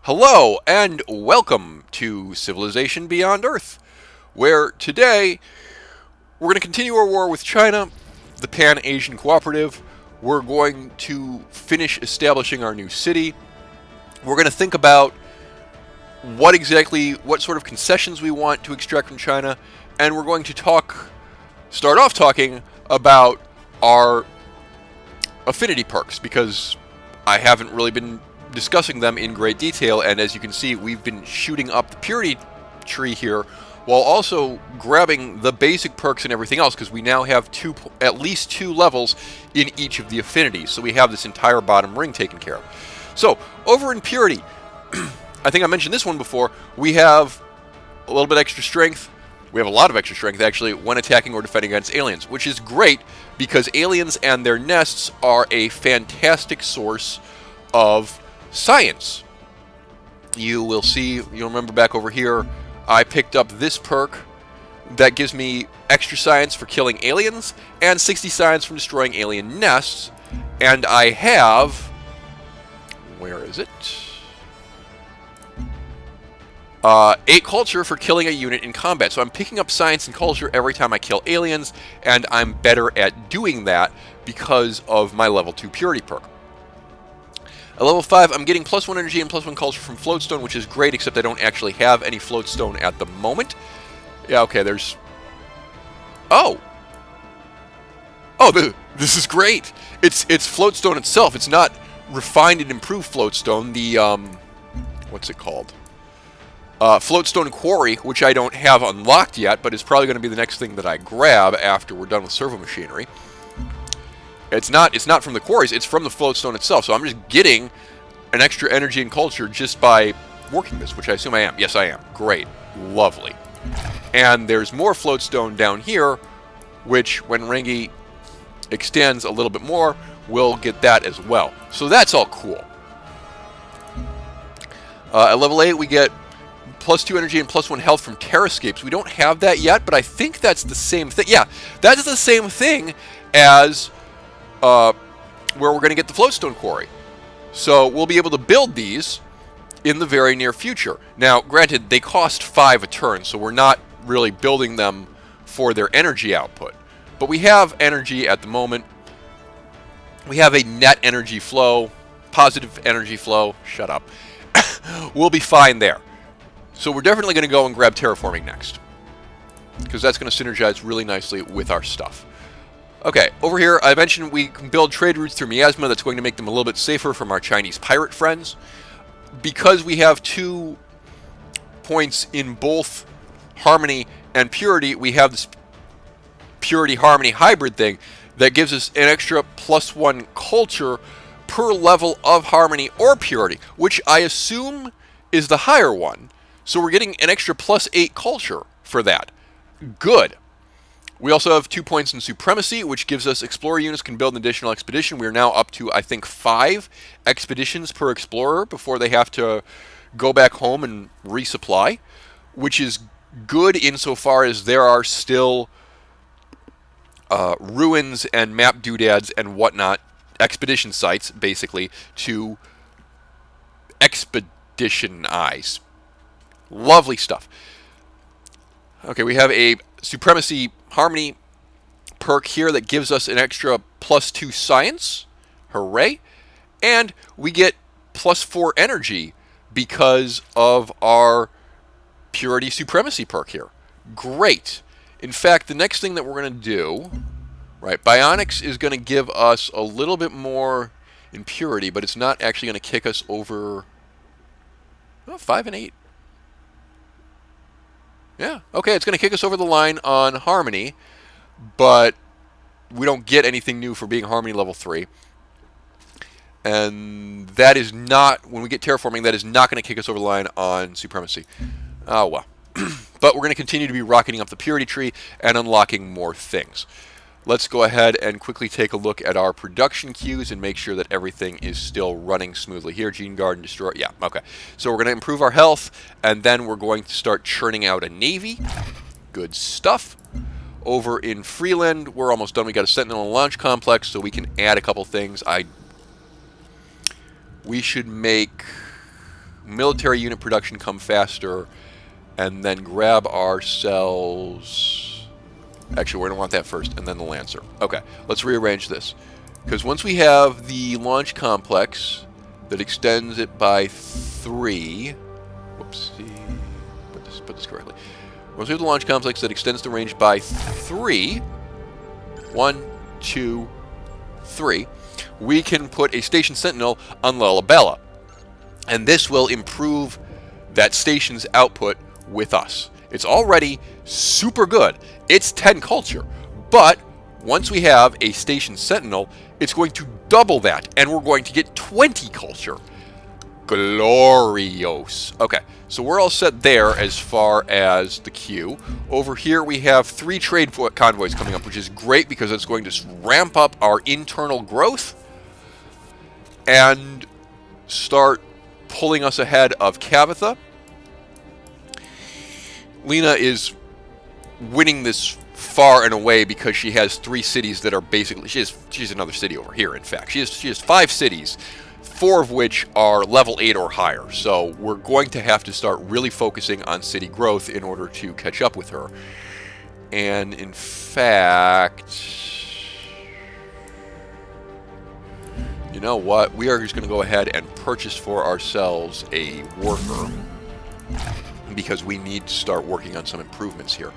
Hello and welcome to Civilization Beyond Earth, where today we're going to continue our war with China, the Pan-Asian Cooperative. We're going to finish establishing our new city. We're going to think about what sort of concessions we want to extract from China, and we're going to start off talking about our affinity perks, because I haven't really been discussing them in great detail, and as you can see, we've been shooting up the purity tree here while also grabbing the basic perks and everything else, because we now have at least two levels in each of the affinities, so we have this entire bottom ring taken care of. So over in purity, I think I mentioned this one before, we have a little bit extra strength. We have a lot of extra strength, actually, when attacking or defending against aliens, which is great because aliens and their nests are a fantastic source of science. You will see, you'll remember back over here, I picked up this perk that gives me extra science for killing aliens and 60 science from destroying alien nests. And I have, where is it? 8 culture for killing a unit in combat. So I'm picking up science and culture every time I kill aliens, and I'm better at doing that because of my level 2 purity perk. At level 5, I'm getting +1 energy and +1 culture from floatstone, which is great, except I don't actually have any floatstone at the moment. Yeah, okay, there's... Oh! Oh, this is great! It's floatstone itself. It's not refined and improved floatstone. The, what's it called? Floatstone Quarry, which I don't have unlocked yet, but is probably going to be the next thing that I grab after we're done with servo machinery. It's not from the quarries, it's from the floatstone itself, so I'm just getting an extra energy and culture just by working this, which I assume I am. Yes, I am. Great. Lovely. And there's more floatstone down here, which, when Rengi extends a little bit more, we'll get that as well. So that's all cool. At level 8, we get +2 energy and +1 health from terrascapes. We don't have that yet, but I think that's the same thing. Yeah, that is the same thing as where we're going to get the floatstone quarry. So we'll be able to build these in the very near future. Now, granted, they cost 5 a turn, so we're not really building them for their energy output. But we have energy at the moment. We have a net energy flow, positive energy flow. Shut up. We'll be fine there. So we're definitely going to go and grab terraforming next, because that's going to synergize really nicely with our stuff. Okay, over here, I mentioned we can build trade routes through Miasma. That's going to make them a little bit safer from our Chinese pirate friends. Because we have 2 points in both Harmony and Purity, we have this Purity-Harmony hybrid thing that gives us an extra +1 culture per level of Harmony or Purity, which I assume is the higher one. So we're getting an extra +8 culture for that. Good. We also have 2 points in Supremacy, which gives us Explorer units can build an additional expedition. We're now up to, I think, 5 expeditions per Explorer before they have to go back home and resupply, which is good insofar as there are still ruins and map doodads and whatnot, expedition sites, basically, to expeditionize. Lovely stuff. Okay, we have a Supremacy Harmony perk here that gives us an extra +2 science. Hooray. And we get +4 energy because of our Purity Supremacy perk here. Great. In fact, the next thing that we're going to do, right, Bionics is going to give us a little bit more in Purity, but it's not actually going to kick us over 5 and 8. Yeah, okay, it's going to kick us over the line on Harmony, but we don't get anything new for being Harmony level 3. And that is not, when we get Terraforming, that is not going to kick us over the line on Supremacy. Oh, well. But we're going to continue to be rocketing up the Purity tree and unlocking more things. Let's go ahead and quickly take a look at our production queues and make sure that everything is still running smoothly here. Gene Guard and Destroy. Yeah, okay. So we're going to improve our health, and then we're going to start churning out a Navy. Good stuff. Over in Freeland, we're almost done. We got a Sentinel and Launch Complex, so we can add a couple things. We should make military unit production come faster, and then grab ourselves... Actually, we're going to want that first, and then the Lancer. Okay, let's rearrange this. Because once we have the launch complex that extends it by 3... Whoopsie. Put this correctly. Once we have the launch complex that extends the range by 3... 1, 2, 3... we can put a Station Sentinel on Lullabella. And this will improve that station's output with us. It's already super good. It's 10 culture. But once we have a Station Sentinel, it's going to double that. And we're going to get 20 culture. Glorious. Okay, so we're all set there as far as the queue. Over here we have 3 trade convoys coming up, which is great because it's going to ramp up our internal growth and start pulling us ahead of Cavitha. Lena is winning this far and away because she has 3 cities that are basically... She has another city over here, in fact. She has 5 cities, 4 of which are level 8 or higher. So we're going to have to start really focusing on city growth in order to catch up with her. And in fact... You know what? We are just going to go ahead and purchase for ourselves a worker, because we need to start working on some improvements here.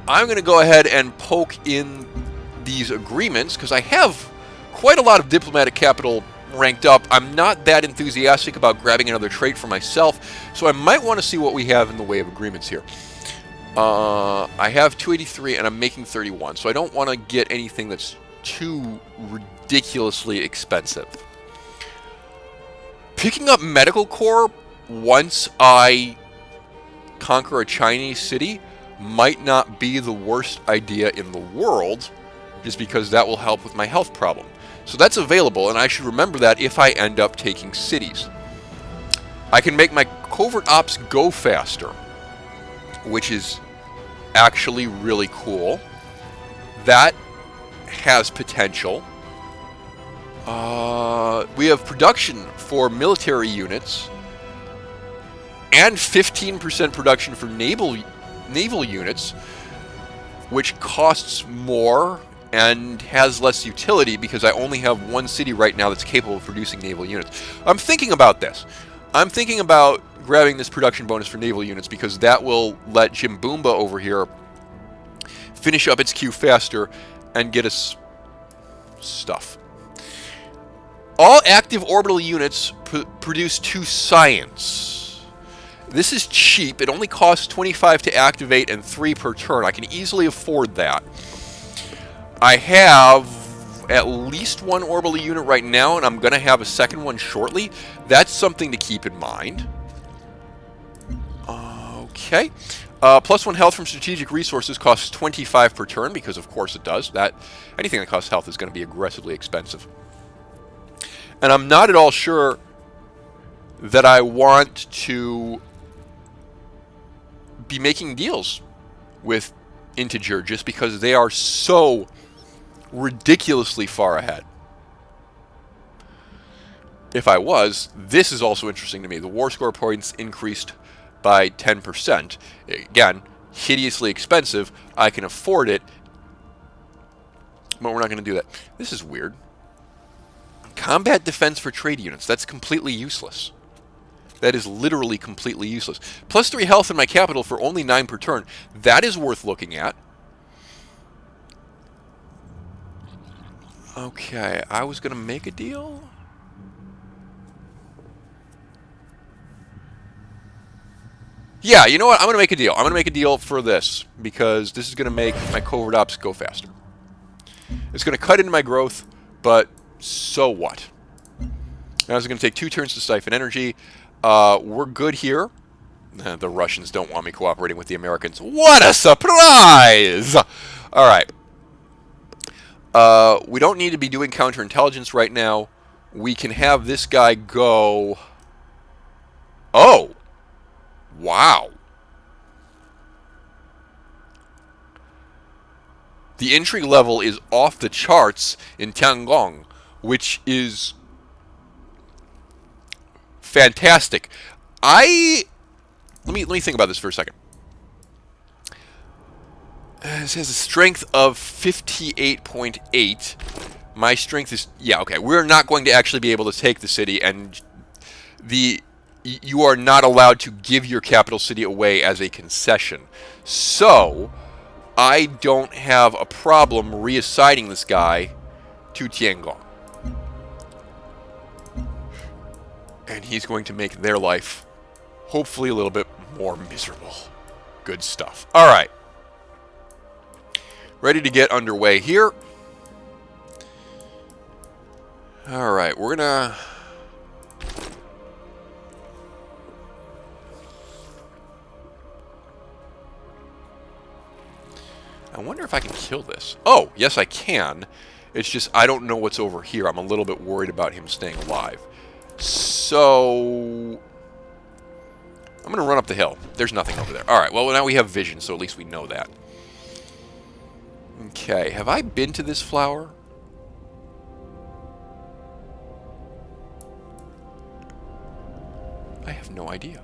I'm going to go ahead and poke in these agreements, because I have quite a lot of diplomatic capital ranked up. I'm not that enthusiastic about grabbing another trait for myself, so I might want to see what we have in the way of agreements here. I have 283 and I'm making 31, so I don't want to get anything that's too ridiculously expensive. Picking up Medical Corps once I conquer a Chinese city might not be the worst idea in the world, just because that will help with my health problem. So that's available, and I should remember that if I end up taking cities. I can make my covert ops go faster, which is actually really cool. That has potential. We have production for military units and 15% production for naval units, which costs more and has less utility because I only have 1 city right now that's capable of producing naval units. I'm thinking about this. I'm thinking about grabbing this production bonus for naval units because that will let Jim Boomba over here finish up its queue faster and get us stuff. All active orbital units produce 2 science. This is cheap. It only costs 25 to activate and 3 per turn. I can easily afford that. I have at least 1 orbital unit right now, and I'm going to have a second one shortly. That's something to keep in mind. Okay. Plus 1 health from strategic resources costs 25 per turn, because of course it does. Anything that costs health is going to be aggressively expensive. And I'm not at all sure that I want to be making deals with Integer just because they are so ridiculously far ahead. If I was, this is also interesting to me. The war score points increased by 10%. Again, hideously expensive. I can afford it, but we're not going to do that. This is weird. Combat defense for trade units. That's completely useless. That is literally completely useless. Plus 3 health in my capital for only 9 per turn. That is worth looking at. Okay, I was going to make a deal. Yeah, you know what? I'm going to make a deal. I'm going to make a deal for this, because this is going to make my covert ops go faster. It's going to cut into my growth, but so what? Now it's going to take 2 turns to siphon energy. We're good here. The Russians don't want me cooperating with the Americans. What a surprise! All right. We don't need to be doing counterintelligence right now. We can have this guy go... Oh! Wow. The intrigue level is off the charts in Tiangong, which is fantastic. Let me think about this for a second. This has a strength of 58.8. My strength is... Yeah, okay. We're not going to actually be able to take the city, and you are not allowed to give your capital city away as a concession. So, I don't have a problem reassigning this guy to Tiangong. And he's going to make their life, hopefully, a little bit more miserable. Good stuff. All right. Ready to get underway here. All right, we're gonna... I wonder if I can kill this. Oh, yes I can. It's just I don't know what's over here. I'm a little bit worried about him staying alive. So... I'm gonna run up the hill. There's nothing over there. Alright, well now we have vision, so at least we know that. Okay, have I been to this flower? I have no idea.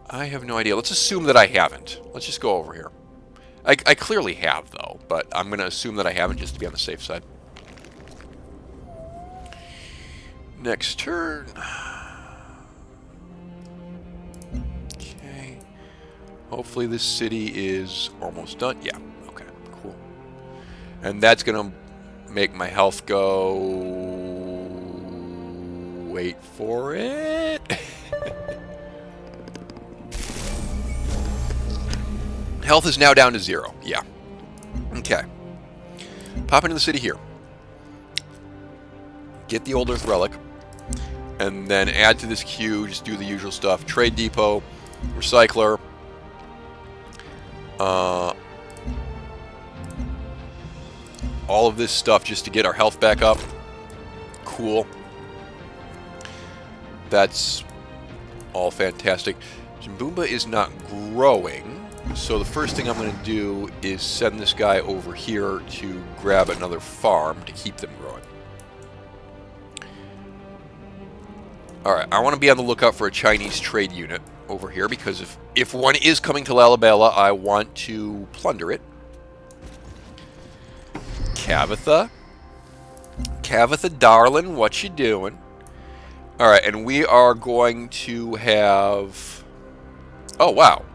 I have no idea. Let's assume that I haven't. Let's just go over here. I clearly have, though, but I'm going to assume that I haven't just to be on the safe side. Next turn. Okay. Hopefully this city is almost done. Yeah, okay, cool. And that's going to make my health go... Wait for it. Health is now down to 0. Yeah. Okay. Pop into the city here. Get the Old Earth Relic. And then add to this queue. Just do the usual stuff. Trade Depot. Recycler. All of this stuff just to get our health back up. Cool. That's all fantastic. Jimboomba is not growing, so the first thing I'm going to do is send this guy over here to grab another farm to keep them growing. Alright, I want to be on the lookout for a Chinese trade unit over here, because if one is coming to Lalibela, I want to plunder it. Cavitha. Cavitha, darling, what you doing? Alright, and we are going to have... Oh, wow.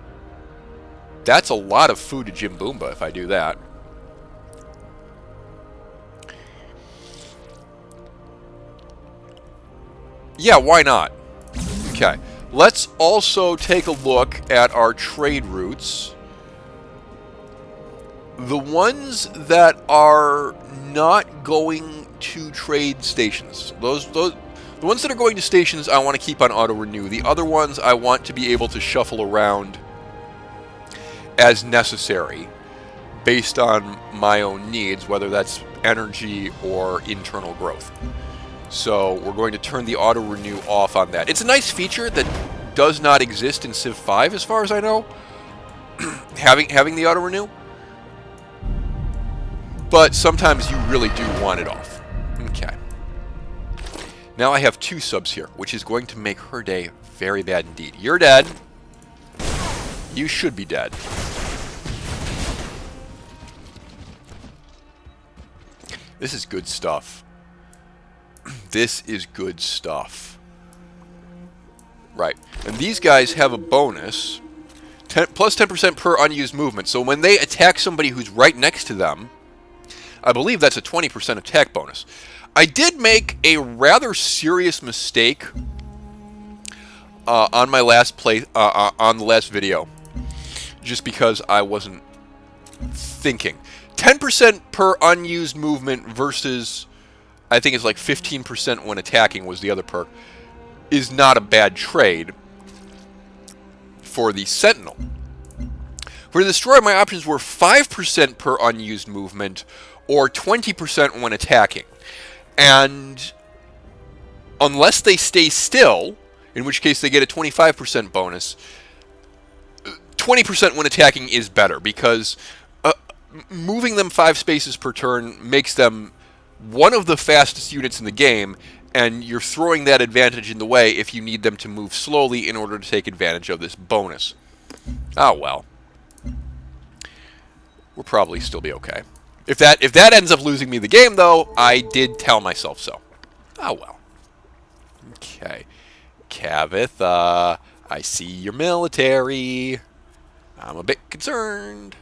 That's a lot of food to Jimboomba if I do that. Yeah, why not? Okay. Let's also take a look at our trade routes. The ones that are not going to trade stations. The ones that are going to stations, I want to keep on auto-renew. The other ones, I want to be able to shuffle around as necessary based on my own needs, whether that's energy or internal growth. So we're going to turn the auto-renew off on that. It's a nice feature that does not exist in Civ 5, as far as I know, having the auto-renew. But sometimes you really do want it off. Okay. Now I have 2 subs here, which is going to make her day very bad indeed. You're dead. You should be dead. This is good stuff. This is good stuff. Right. And these guys have a bonus. Plus 10% per unused movement. So when they attack somebody who's right next to them, I believe that's a 20% attack bonus. I did make a rather serious mistake on my last on the last video, just because I wasn't thinking. 10% per unused movement versus, I think it's like 15% when attacking was the other perk, is not a bad trade for the Sentinel. For the Destroyer, my options were 5% per unused movement or 20% when attacking. And unless they stay still, in which case they get a 25% bonus, 20% when attacking is better, because moving them 5 spaces per turn makes them one of the fastest units in the game, and you're throwing that advantage in the way if you need them to move slowly in order to take advantage of this bonus. Oh well. We'll probably still be okay. If that ends up losing me the game, though, I did tell myself so. Oh well. Okay. Cavith, I see your military. I'm a bit concerned.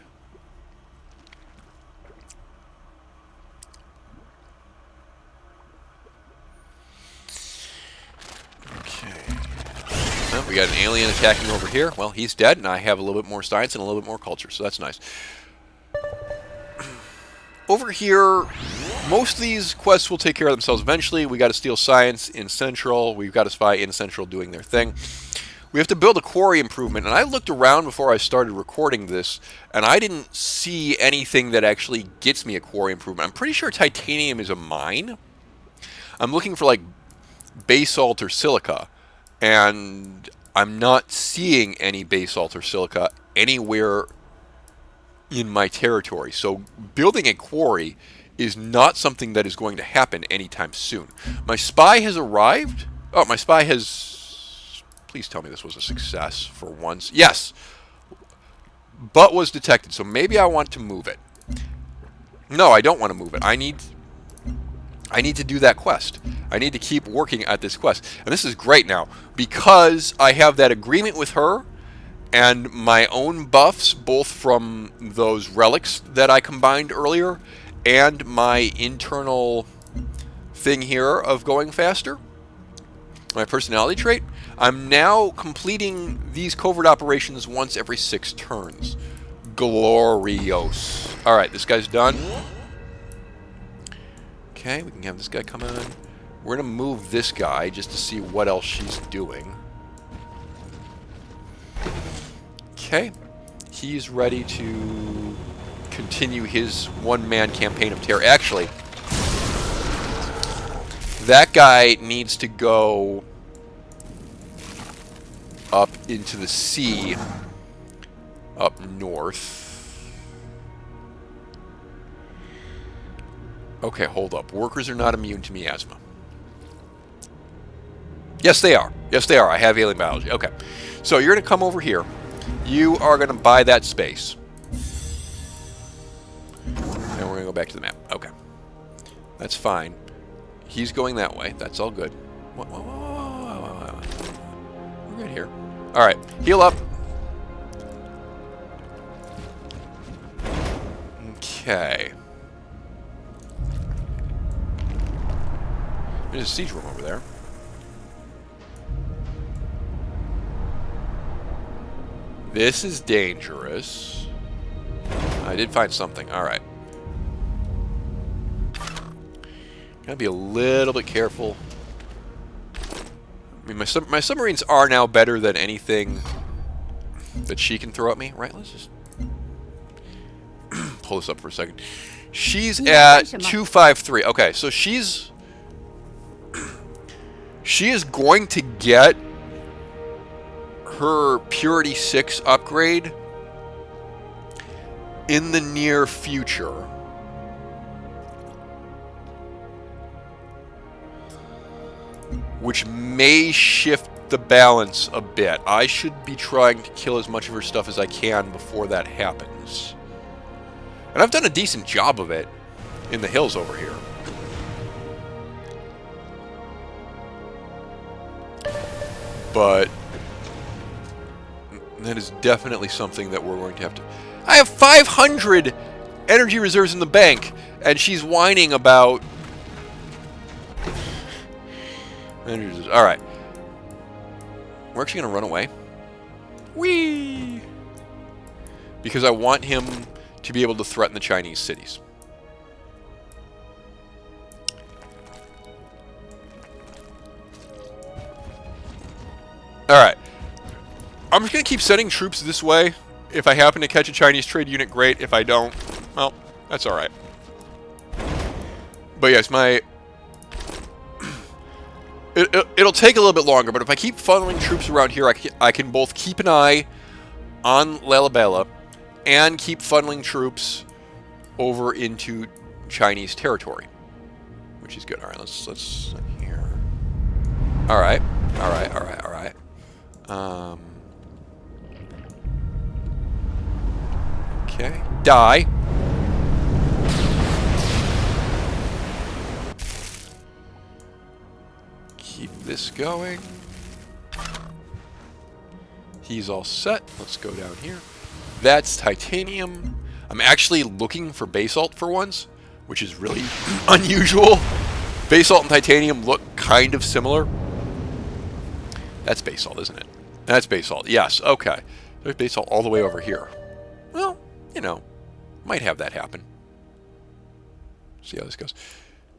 Okay. Well, we got an alien attacking over here. Well, he's dead, and I have a little bit more science and a little bit more culture, so that's nice. Over here, most of these quests will take care of themselves eventually. We got to steal science in Central. We've got a spy in Central doing their thing. We have to build a quarry improvement, and I looked around before I started recording this, and I didn't see anything that actually gets me a quarry improvement. I'm pretty sure titanium is a mine. I'm looking for, like, basalt or silica, and I'm not seeing any basalt or silica anywhere in my territory. So building a quarry is not something that is going to happen anytime soon. My spy has arrived. Oh, my spy has... Please tell me this was a success for once. Yes. But was detected. So maybe I want to move it. No, I don't want to move it. I need to do that quest. I need to keep working at this quest. And this is great now because I have that agreement with her and my own buffs, both from those relics that I combined earlier and my internal thing here of going faster, my personality trait. I'm now completing these covert operations once every 6 turns. Glorious. All right, this guy's done. Okay, we can have this guy come in. We're going to move this guy just to see what else she's doing. Okay, he's ready to continue his one-man campaign of terror. Actually, that guy needs to go up into the sea up north. Okay, hold up. Workers are not immune to miasma. Yes, they are. Yes, they are. I have alien biology. Okay. So you're going to come over here. You are going to buy that space. And we're going to go back to the map. Okay. That's fine. He's going that way. That's all good. Whoa, whoa, whoa, whoa, whoa. We're good here. All right. Heal up. Okay. There's a siege room over there. This is dangerous. I did find something. All right. Gotta be a little bit careful. I mean, my submarines are now better than anything that she can throw at me. Right, let's just pull this up for a second. She's at 253. Okay, so she is going to get her Purity 6 upgrade in the near future. Which may shift the balance a bit. I should be trying to kill as much of her stuff as I can before that happens. And I've done a decent job of it in the hills over here. But that is definitely something that we're going to have to... I have 500 energy reserves in the bank, and she's whining about... Alright. We're actually going to run away. Whee! Because I want him to be able to threaten the Chinese cities. Alright. I'm just going to keep sending troops this way. If I happen to catch a Chinese trade unit, great. If I don't, well, that's alright. But yes, it'll take a little bit longer, but if I keep funneling troops around here, I can both keep an eye on Lalibela and keep funneling troops over into Chinese territory. which is good. All right, let's here. All right. Okay. Die. Keep this going. He's all set. Let's go down here. That's titanium. I'm actually looking for basalt for once, which is really unusual. Basalt and titanium look kind of similar. That's basalt, isn't it? That's basalt. Yes, okay. There's basalt all the way over here. Well, you know, might have that happen. See how this goes.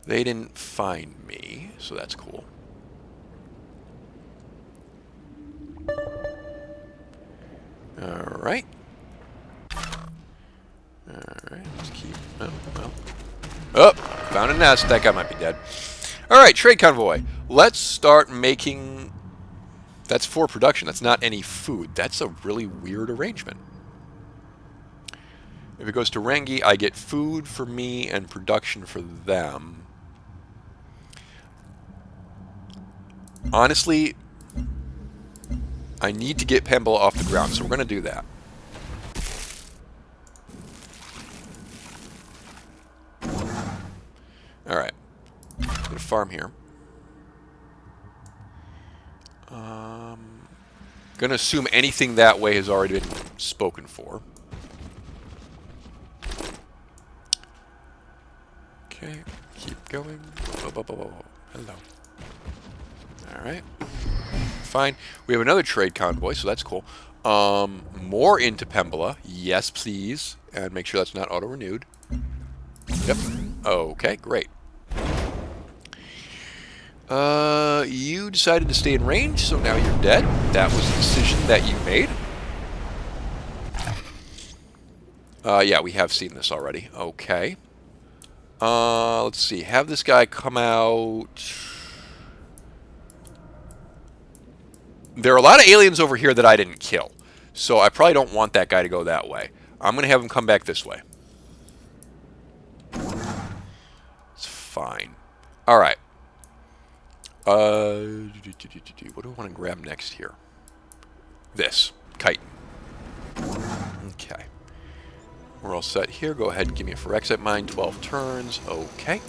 They didn't find me, so that's cool. Alright. Alright, let's keep... Oh, well. Oh, found a nest. That guy might be dead. Alright, trade convoy. Let's start making... That's for production. That's not any food. That's a really weird arrangement. If it goes to Rengi, I get food for me and production for them. Honestly, I need to get Pembala off the ground, so we're going to do that. Alright. I'm going to farm here. Going to assume anything that way has already been spoken for. Okay, keep going. Hello. Alright. Fine. We have another trade convoy, so that's cool. More into Pembala. Yes, please. And make sure that's not auto-renewed. Yep. Okay, great. You decided to stay in range, so now you're dead. That was the decision that you made. Yeah, we have seen this already. Okay. Let's see. Have this guy come out. There are a lot of aliens over here that I didn't kill, so I probably don't want that guy to go that way. I'm going to have him come back this way. It's fine. All right. What do I want to grab next here? This. Chitin. Okay. We're all set here. Go ahead and give me a Phyrexite mine. 12 turns. Okay.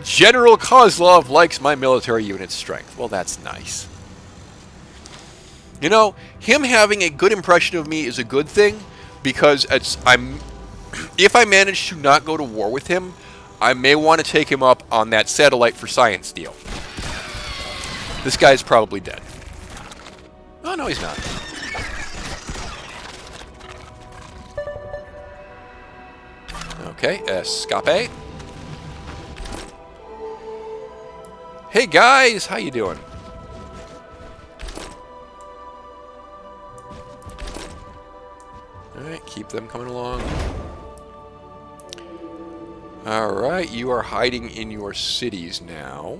General Kozlov likes my military unit's strength. Well, that's nice. You know, him having a good impression of me is a good thing, because if I manage to not go to war with him, I may want to take him up on that satellite for science deal. This guy's probably dead. Oh, no, he's not. Okay, escape. Hey, guys, how you doing? Alright, keep them coming along. Alright, you are hiding in your cities now.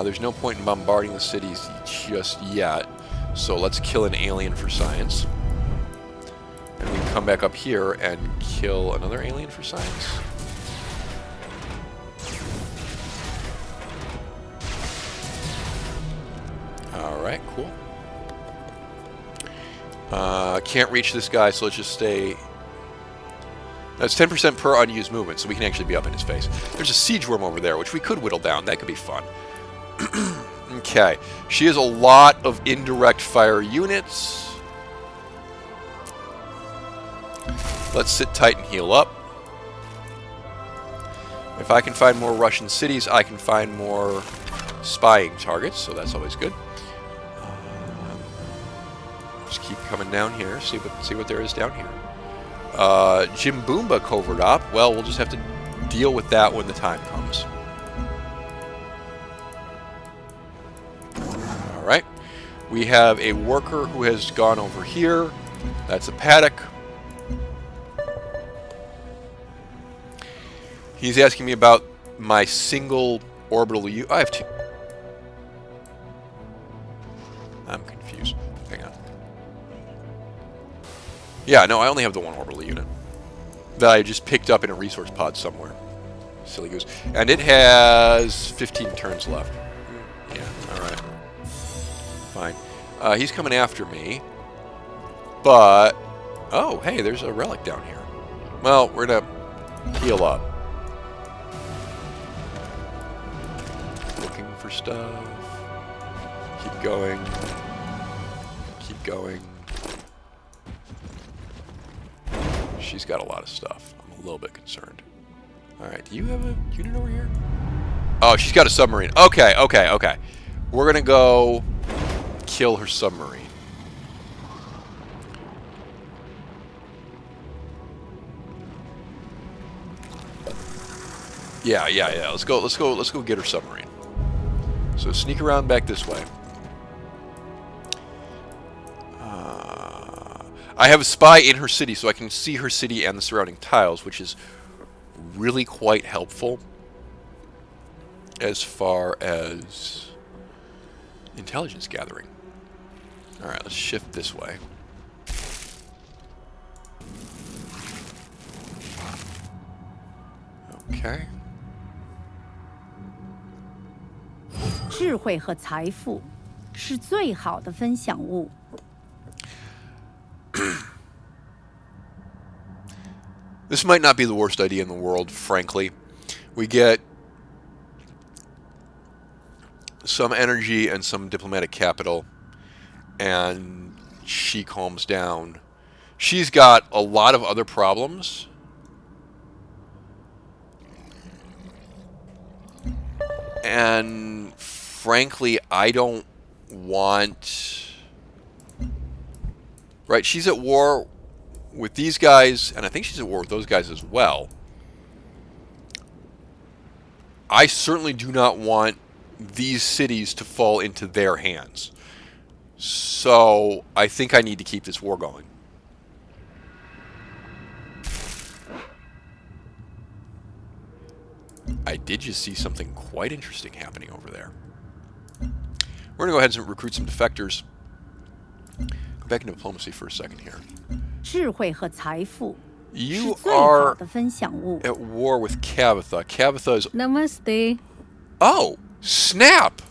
There's no point in bombarding the cities just yet, so let's kill an alien for science. And we can come back up here and kill another alien for science. Alright, cool. Can't reach this guy, so let's just stay... That's 10% per unused movement, so we can actually be up in his face. There's a siege worm over there, which we could whittle down. That could be fun. Okay. She has a lot of indirect fire units. Let's sit tight and heal up. If I can find more Russian cities, I can find more spying targets, so that's always good. Just keep coming down here, see what there is down here. Jimboomba covert op. Well, we'll just have to deal with that when the time comes. Alright. We have a worker who has gone over here. That's a paddock. He's asking me about my single orbital I have two. Yeah, no, I only have the one orbital unit that I just picked up in a resource pod somewhere. Silly goose. And it has 15 turns left. Yeah, alright. Fine. He's coming after me. But... Oh, hey, there's a relic down here. Well, we're gonna heal up. Looking for stuff. Keep going. Keep going. She's got a lot of stuff. I'm a little bit concerned. Alright, do you have a unit over here? Oh, she's got a submarine. Okay, okay, okay. We're gonna go kill her submarine. Yeah. Let's go get her submarine. So sneak around back this way. I have a spy in her city, so I can see her city and the surrounding tiles, which is really quite helpful as far as intelligence gathering. Alright, let's shift this way. Okay. 智慧和财富是最好的分享物。 This might not be the worst idea in the world, frankly. We get some energy and some diplomatic capital, and she calms down. She's got a lot of other problems. And frankly, I don't want... Right, she's at war with these guys, and I think she's at war with those guys as well. I certainly do not want these cities to fall into their hands. So I think I need to keep this war going. I did just see something quite interesting happening over there. We're going to go ahead and recruit some defectors. Go back into diplomacy for a second here. 智慧和财富 You 是最好 are 的分享物。 at war with Cavitha. Cavitha is... Namaste. Oh! Snap!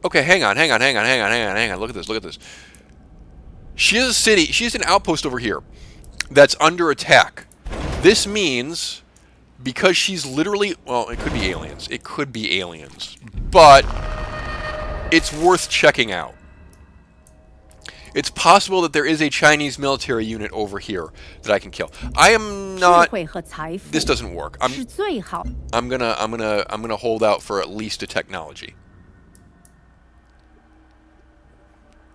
Okay, hang on. Look at this. She has a city. She has an outpost over here that's under attack. This means, because she's literally... Well, it could be aliens. But it's worth checking out. It's possible that there is a Chinese military unit over here that I can kill. I am not... This doesn't work. I'm gonna hold out for at least a technology.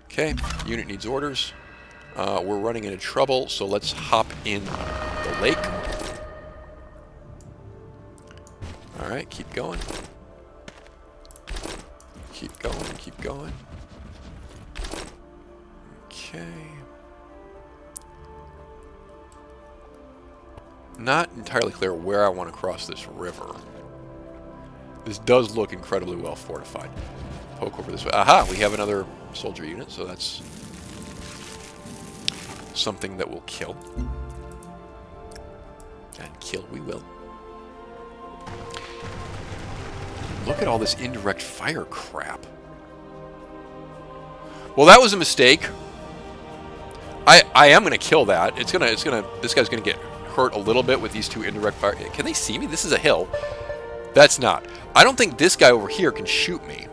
Okay, unit needs orders. We're running into trouble, so let's hop in the lake. Alright, keep going. Keep going. Okay. Not entirely clear where I want to cross this river. This does look incredibly well fortified. Poke over this way. Aha! We have another soldier unit, so that's something that will kill. And kill we will. Look at all this indirect fire crap. Well, that was a mistake. I am gonna kill that. This guy's gonna get hurt a little bit with these two indirect fire. Can they see me? This is a hill. That's not. I don't think this guy over here can shoot me.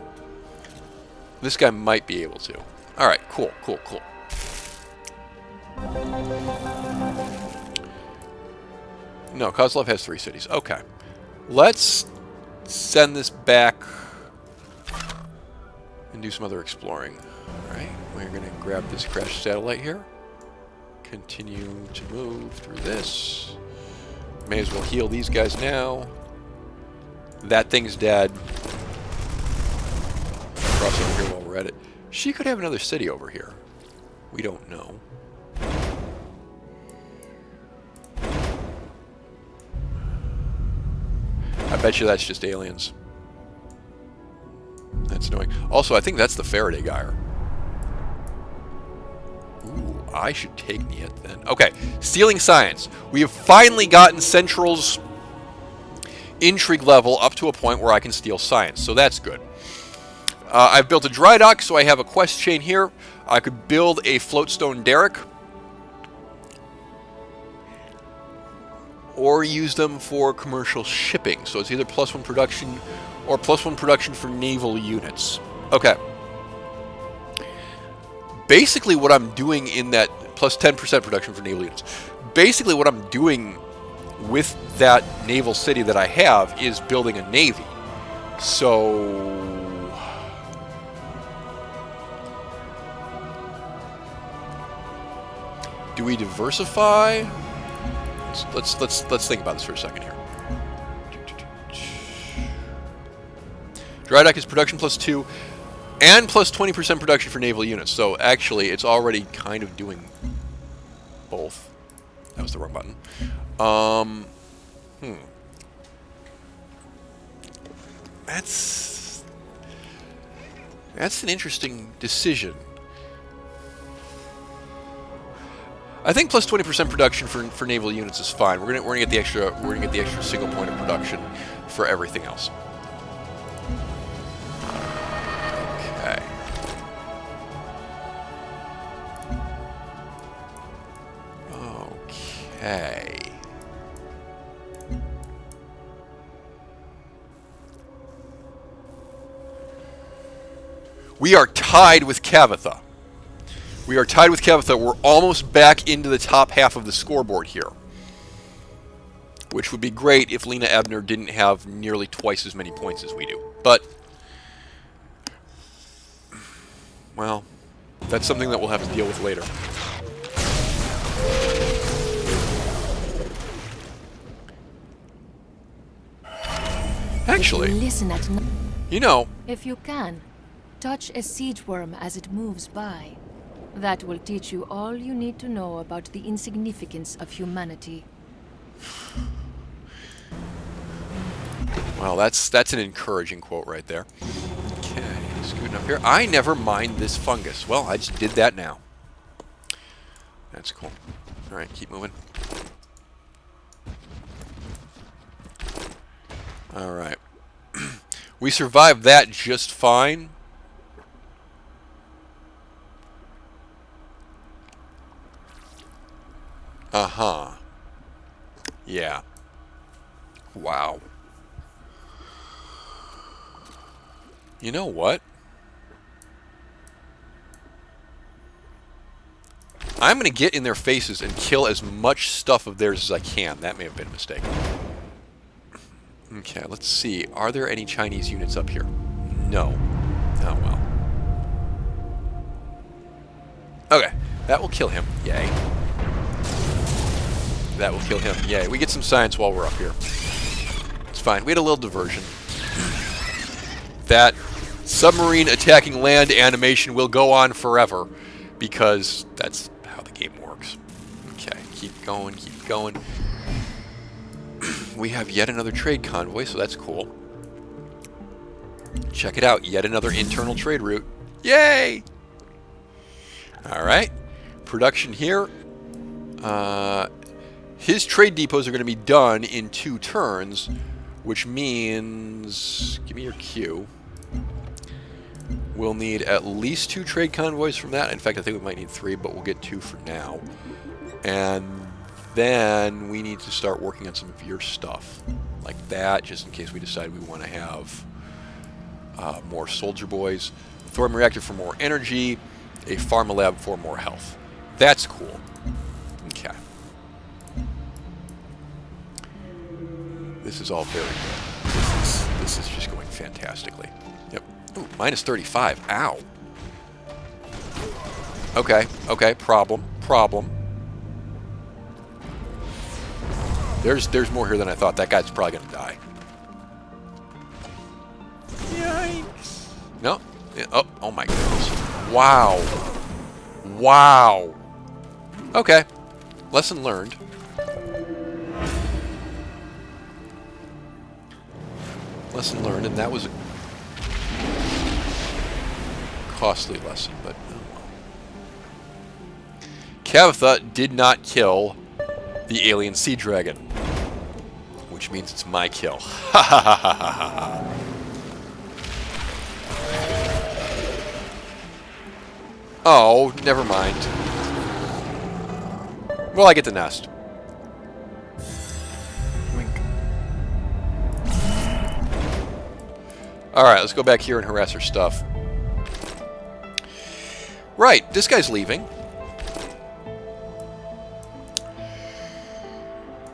This guy might be able to. Alright, cool. No, Kozlov has 3 cities. Okay. Let's send this back and do some other exploring. Alright, we're going to grab this crashed satellite here. Continue to move through this. May as well heal these guys now. That thing's dead. Cross over here while we're at it. She could have another city over here. We don't know. I bet you that's just aliens. That's annoying. Also, I think that's the Faraday Gyre. Ooh. I should take Niet then. Okay, stealing science. We have finally gotten Central's intrigue level up to a point where I can steal science, so that's good. I've built a dry dock, so I have a quest chain here. I could build a floatstone derrick, or use them for commercial shipping. So it's either +1 production or +1 production for naval units. Okay. Basically what I'm doing in that +10% production for naval units, basically what I'm doing with that naval city that I have is building a navy. So do we diversify? Let's think about this for a second here. Dry dock is production +2 and +20% production for naval units. So actually, it's already kind of doing both. That was the wrong button. That's an interesting decision. I think +20% production for naval units is fine. We're gonna get the extra single point of production for everything else. Okay. Okay. We are tied with Cavitha. We are tied with Cavitha. We're almost back into the top half of the scoreboard here. Which would be great if Lena Ebner didn't have nearly twice as many points as we do. But, well, that's something that we'll have to deal with later. Actually, you know, if you can, touch a siege worm as it moves by. That will teach you all you need to know about the insignificance of humanity. Well, that's an encouraging quote right there. Okay, scooting up here. I never mind this fungus. Well, I just did that now. That's cool. All right, keep moving. All right. We survived that just fine. Uh-huh. Yeah. Wow. You know what? I'm going to get in their faces and kill as much stuff of theirs as I can. That may have been a mistake. Okay, let's see. Are there any Chinese units up here? No. Oh, well. Okay. That will kill him. Yay. That will kill him. Yay. We get some science while we're up here. It's fine. We had a little diversion. That submarine attacking land animation will go on forever because that's how the game works. Okay. Keep going. Keep going. We have yet another trade convoy, so that's cool. Check it out. Yet another internal trade route. Yay! Alright. Production here. His trade depots are going to be done in 2 turns, which means... Give me your queue. We'll need at least 2 trade convoys from that. In fact, I think we might need 3, but we'll get 2 for now. And then we need to start working on some of your stuff. Like that, just in case we decide we want to have more soldier boys. Thorium reactor for more energy. A pharma lab for more health. That's cool. Okay. This is all very good. This is just going fantastically. Yep. Ooh, minus 35. Ow. Okay. Okay. Problem. There's more here than I thought. That guy's probably gonna die. Yikes. No. Oh my goodness. Wow. Wow. Okay. Lesson learned. Lesson learned, and that was a costly lesson, but oh well. Cavitha did not kill the alien sea dragon, which means it's my kill. Ha ha ha ha ha ha. Oh, never mind. Well, I get the nest. Alright, let's go back here and harass her stuff. Right, this guy's leaving.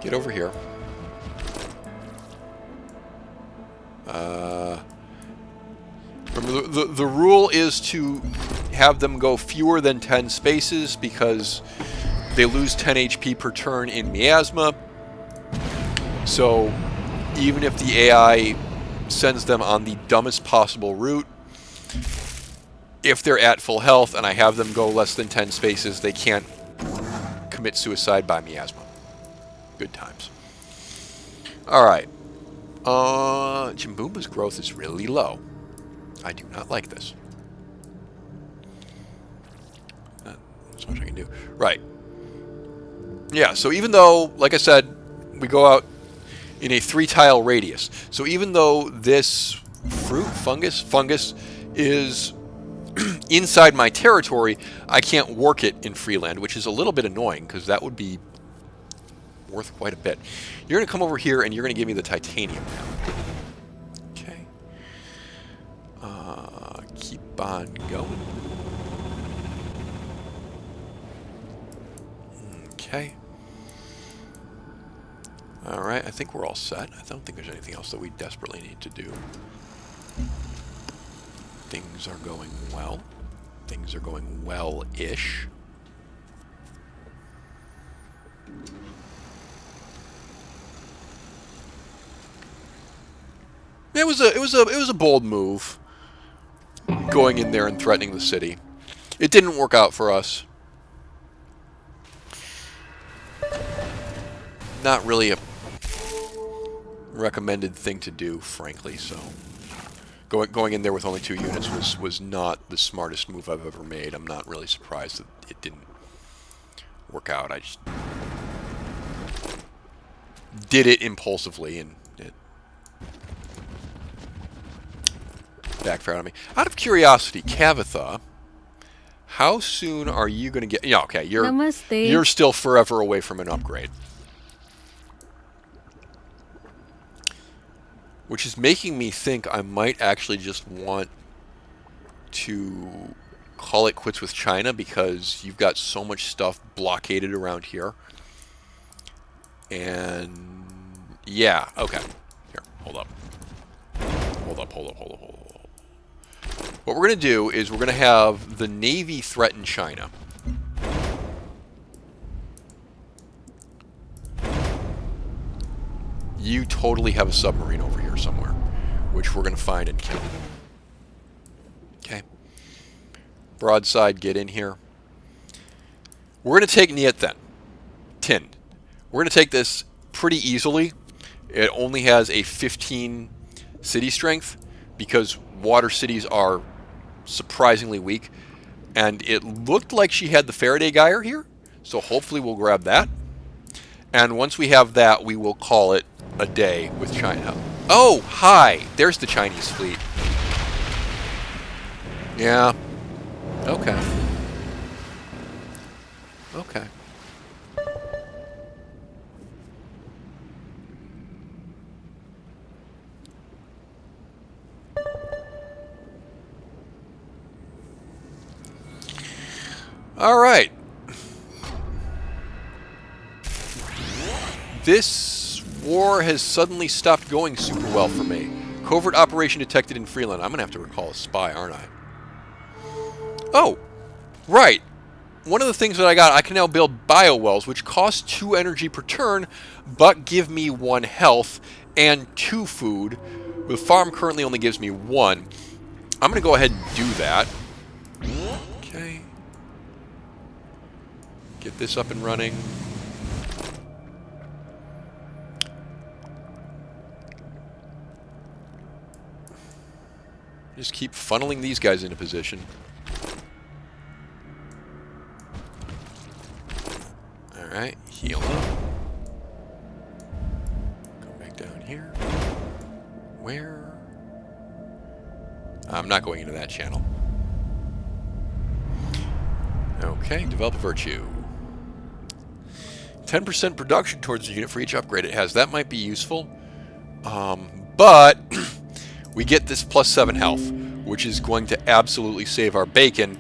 Get over here. Remember, the rule is to have them go fewer than 10 spaces because they lose 10 HP per turn in miasma. So even if the AI sends them on the dumbest possible route, if they're at full health and I have them go less than 10 spaces, they can't commit suicide by miasma. Good times. Alright. Jimboomba's growth is really low. I do not like this. That's much I can do. Right. Yeah, so even though, like I said, we go out in a 3-tile radius. So even though this fungus is inside my territory, I can't work it in Freeland, which is a little bit annoying because that would be worth quite a bit. You're going to come over here and you're going to give me the titanium now. Okay. Keep on going. Okay. Alright, I think we're all set. I don't think there's anything else that we desperately need to do. Things are going well. Things are going well-ish. It was a bold move, going in there and threatening the city. It didn't work out for us. Not really a recommended thing to do, frankly. So going in there with only 2 units was not the smartest move I've ever made. I'm not really surprised that it didn't work out. I just did it impulsively and it backfired on me. Out of curiosity, Cavitha, how soon are you going to get... Yeah, okay, you're still forever away from an upgrade. Which is making me think I might actually just want to call it quits with China because you've got so much stuff blockaded around here. And yeah, okay. Here, hold up. What we're going to do is we're going to have the Navy threaten China. You totally have a submarine over here somewhere, which we're going to find and kill. Okay. Broadside, get in here. We're going to take Niet then. Tin. We're going to take this pretty easily. It only has a 15 city strength because water cities are surprisingly weak. And it looked like she had the Faraday Gyre here, so hopefully we'll grab that. And once we have that, we will call it a day with China. Oh, hi! There's the Chinese fleet. Yeah. Okay. Okay. All right. This war has suddenly stopped going super well for me. Covert operation detected in Freeland. I'm going to have to recall a spy, aren't I? Oh, right. One of the things that I got, I can now build biowells, which cost 2 energy per turn, but give me 1 health and 2 food. The farm currently only gives me 1. I'm going to go ahead and do that. Okay. Get this up and running. Just keep funneling these guys into position. Alright, heal up. Come back down here. Where? I'm not going into that channel. Okay, develop a virtue. 10% production towards the unit for each upgrade it has. That might be useful. But we get this +7 health, which is going to absolutely save our bacon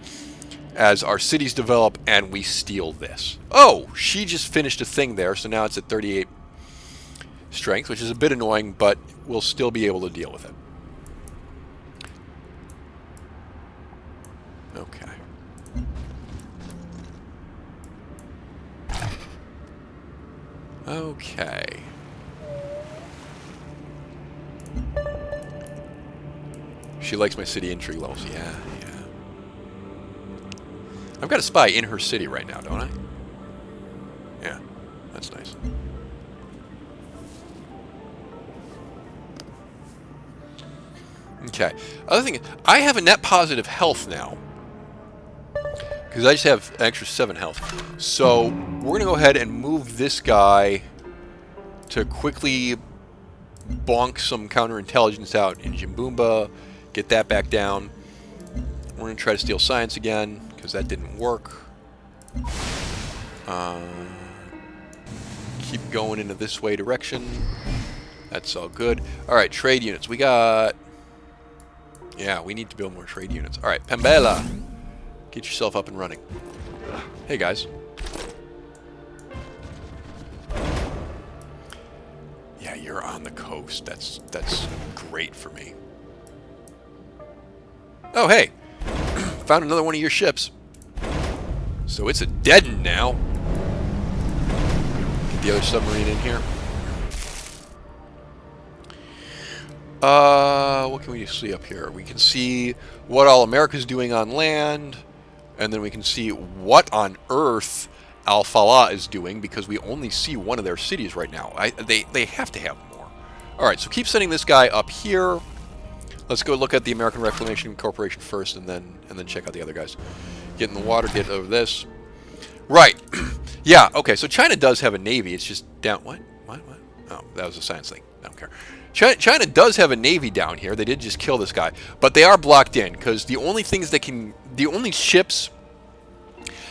as our cities develop and we steal this. Oh, she just finished a thing there, so now it's at 38 strength, which is a bit annoying, but we'll still be able to deal with it. Okay. Okay. She likes my city intrigue levels. Yeah, yeah. I've got a spy in her city right now, don't I? Yeah, that's nice. Okay. Other thing, I have a net positive health now. Because I just have an extra 7 health. So, we're going to go ahead and move this guy to quickly bonk some counterintelligence out in Jimboomba. Get that back down. We're going to try to steal science again, because that didn't work. Keep going into this way direction. That's all good. Alright, trade units. We got... Yeah, we need to build more trade units. Alright, Pembela. Get yourself up and running. Hey, guys. Yeah, you're on the coast. That's great for me. Oh, hey. Found another one of your ships. So it's a dead end now. Get the other submarine in here. What can we see up here? We can see what all America's doing on land. And then we can see what on earth Al-Falah is doing, because we only see one of their cities right now. They have to have more. Alright, so keep sending this guy up here. Let's go look at the American Reclamation Corporation first, and then check out the other guys. Get in the water, get over this. Right. Yeah, okay, so China does have a navy. It's just down... What? Oh, that was a science thing. I don't care. China does have a navy down here. They did just kill this guy. But they are blocked in, because the only things that can... The only ships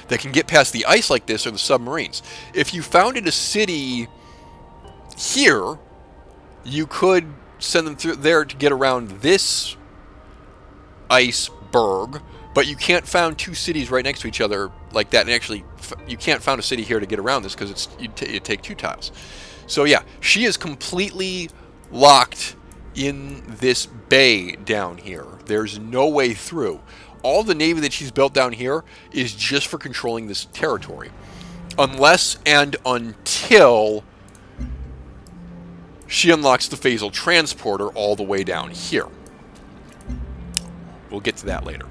that can get past the ice like this are the submarines. If you founded a city here, you could send them through there to get around this iceberg, but you can't found two cities right next to each other like that. And actually, you can't found a city here to get around this, because you take 2 tiles. So yeah, she is completely locked in this bay down here. There's no way through. All the navy that she's built down here is just for controlling this territory. Unless and until she unlocks the phasal transporter all the way down here. We'll get to that later.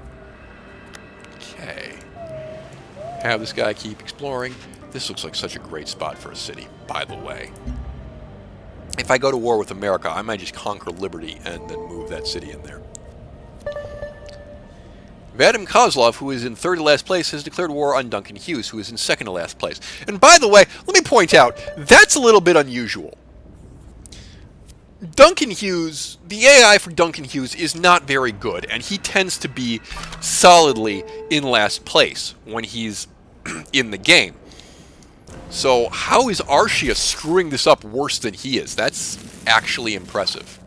Okay. Have this guy keep exploring. This looks like such a great spot for a city, by the way. If I go to war with America, I might just conquer Liberty and then move that city in there. Vadim Kozlov, who is in 3rd to last place, has declared war on Duncan Hughes, who is in 2nd to last place. And by the way, let me point out, that's a little bit unusual. Duncan Hughes, the AI for Duncan Hughes is not very good, and he tends to be solidly in last place when he's in the game. So how is Arshia screwing this up worse than he is? That's actually impressive.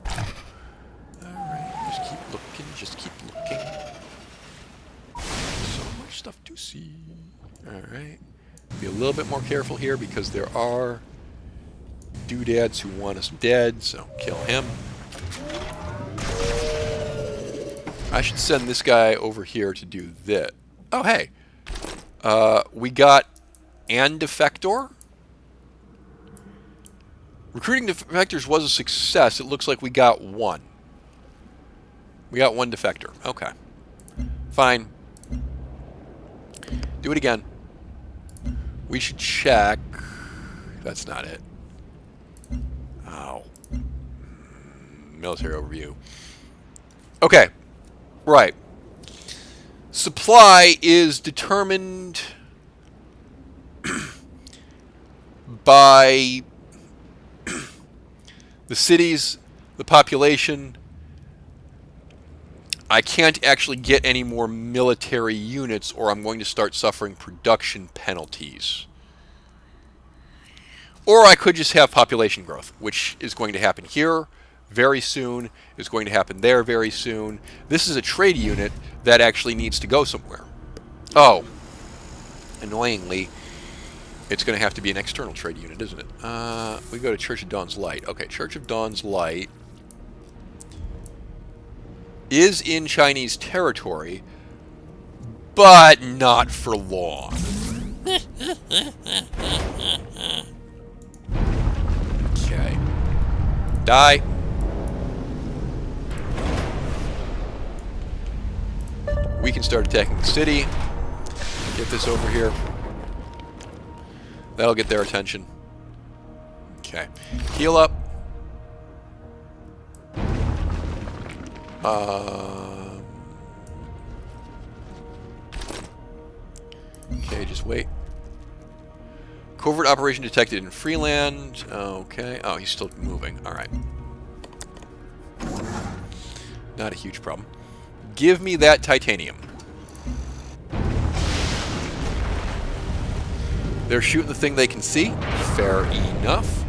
Alright, just keep looking, just keep looking. So much stuff to see. Alright. Be a little bit more careful here, because there are doodads who want us dead, so kill him. I should send this guy over here to do this. Oh, hey. We got an defector. Recruiting defectors was a success. It looks like we got 1. We got 1 defector. Okay. Fine. Do it again. We should check. That's not it. Oh. Military overview. Okay. Right. Supply is determined by the cities, the population, I can't actually get any more military units, or I'm going to start suffering production penalties. Or I could just have population growth, which is going to happen here very soon, is going to happen there very soon. This is a trade unit that actually needs to go somewhere. Oh, annoyingly, it's going to have to be an external trade unit, isn't it? We go to Church of Dawn's Light. Okay, Church of Dawn's Light is in Chinese territory, but not for long. Okay. Die. We can start attacking the city. Get this over here. That'll get their attention. Okay. Heal up. Okay, just wait. Covert operation detected in Freeland. Okay. Oh, he's still moving. Alright. Not a huge problem. Give me that titanium. They're shooting the thing they can see. Fair enough.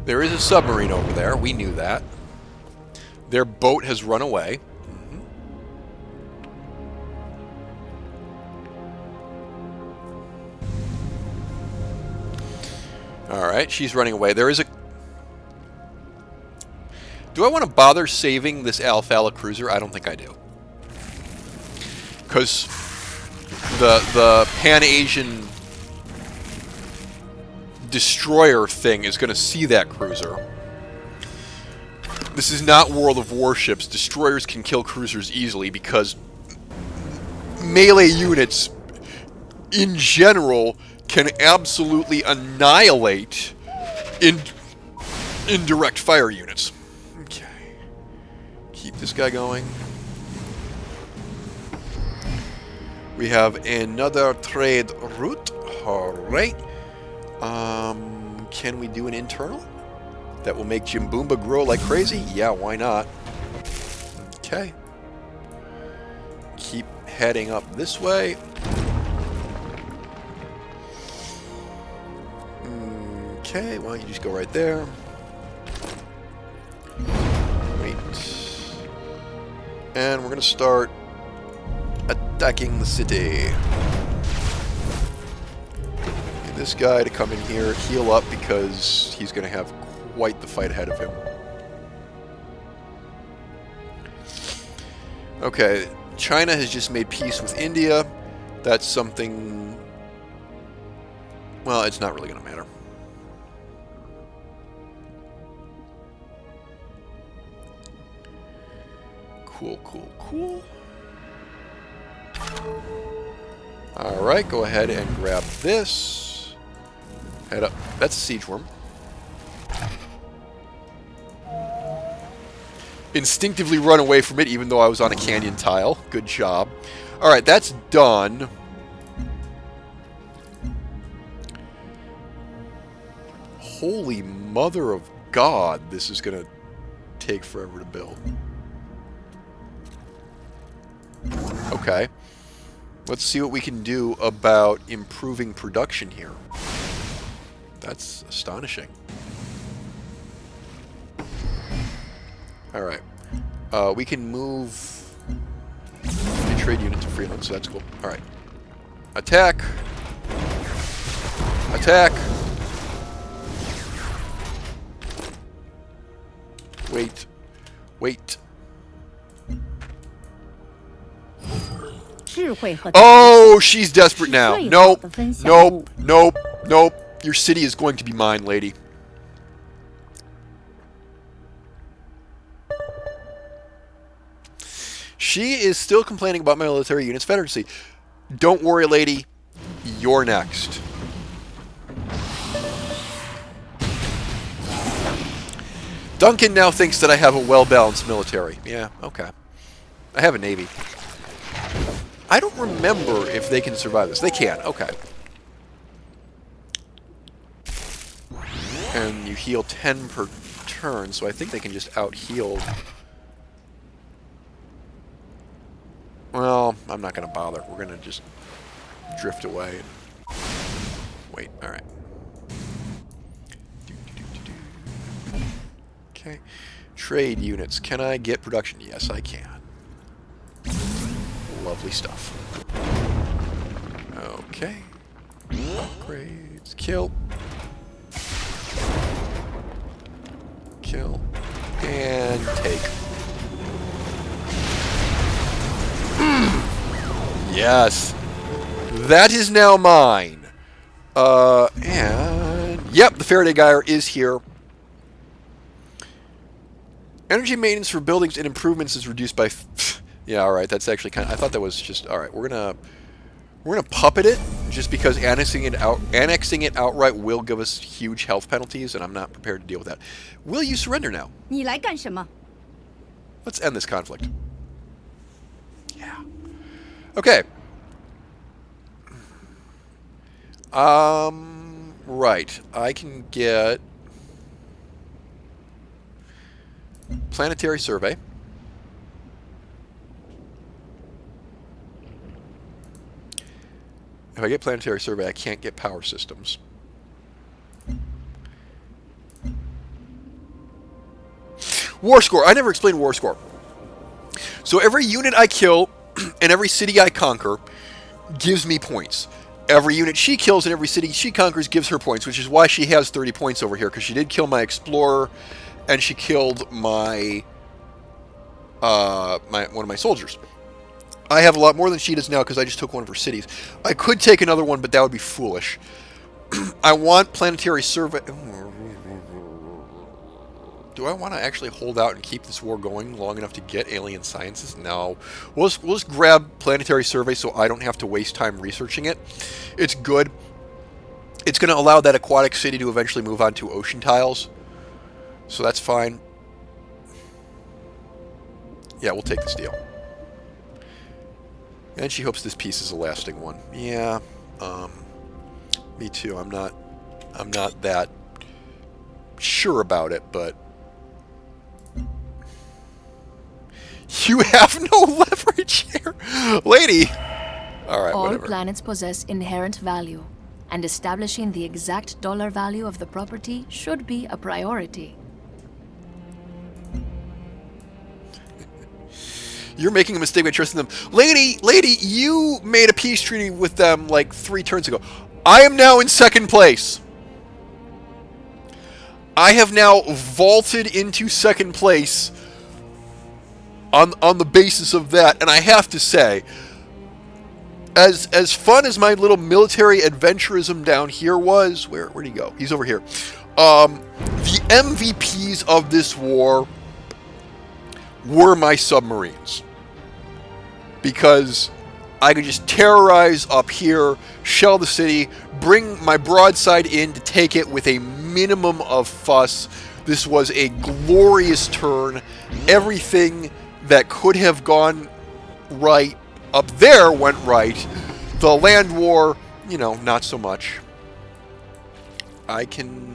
There is a submarine over there. We knew that. Their boat has run away. Alright, she's running away. There is a... Do I want to bother saving this Alphala cruiser? I don't think I do. Because the Pan-Asian destroyer thing is going to see that cruiser. This is not World of Warships. Destroyers can kill cruisers easily because melee units, in general, can absolutely annihilate indirect fire units. Okay. Keep this guy going. We have another trade route. Alright. Can we do an internal? That will make Jim Boomba grow like crazy? Yeah, why not? Okay. Keep heading up this way. Okay, why don't you just go right there. Wait. And we're going to start attacking the city. Get this guy to come in here, heal up, because he's going to have quite the fight ahead of him. Okay, China has just made peace with India. That's something... Well, it's not really going to matter. Cool, cool, cool. Alright, go ahead and grab this. Head up. That's a siege worm. Instinctively run away from it, even though I was on a canyon tile. Good job. Alright, that's done. Holy mother of God, this is going to take forever to build. Okay. Let's see what we can do about improving production here. That's astonishing. Alright. We can move a trade unit to Freeland, so that's cool. Alright. Attack! Attack! Wait. Wait. Oh, she's desperate now. Nope. Nope. Nope. Nope. Your city is going to be mine, lady. She is still complaining about my military units' veterancy. Don't worry, lady. You're next. Duncan now thinks that I have a well-balanced military. Yeah, okay. I have a navy. I don't remember if they can survive this. They can. Okay. you heal 10 per turn, so I think they can just out-heal. Well, I'm not going to bother. We're going to just drift away. And wait, alright. Okay. Trade units. Can I get production? Yes, I can. Lovely stuff. Okay. Upgrades. Kill. Kill. And take. Yes. That is now mine. And... Yep, the Faraday Gyre is here. Energy maintenance for buildings and improvements is reduced by... yeah, alright, that's actually kind of... I thought that was just... Alright, we're gonna puppet it, just because annexing it outright will give us huge health penalties, and I'm not prepared to deal with that. Will you surrender now? 你来干什么？ Let's end this conflict. Yeah. Okay. Right. I can get... Planetary survey. If I get planetary survey, I can't get power systems. War score. I never explained war score. So every unit I kill and every city I conquer gives me points. Every unit she kills and every city she conquers gives her points, which is why she has 30 points over here, because she did kill my explorer and she killed my one of my soldiers. I have a lot more than she does now because I just took one of her cities. I could take another one, but that would be foolish. I want planetary survey. Do I want to actually hold out and keep this war going long enough to get alien sciences? No. We'll just grab planetary survey so I don't have to waste time researching it. It's good. It's going to allow that aquatic city to eventually move on to ocean tiles. So that's fine. Yeah, we'll take this deal. And she hopes this peace is a lasting one. Yeah, me too. I'm not that sure about it, but you have no leverage here, lady. All right, All whatever. planets possess inherent value, and establishing the exact dollar value of the property should be a priority. You're making a mistake by trusting them. Lady, you made a peace treaty with them like 3 turns ago. I am now in 2nd place. I have now vaulted into 2nd place on the basis of that, and I have to say, as fun as my little military adventurism down here was, where'd he go? He's over here. The MVPs of this war were my submarines, because I could just terrorize up here, shell the city, bring my broadside in to take it with a minimum of fuss. This was a glorious turn. Everything that could have gone right up there went right. The land war, you know, not so much. I can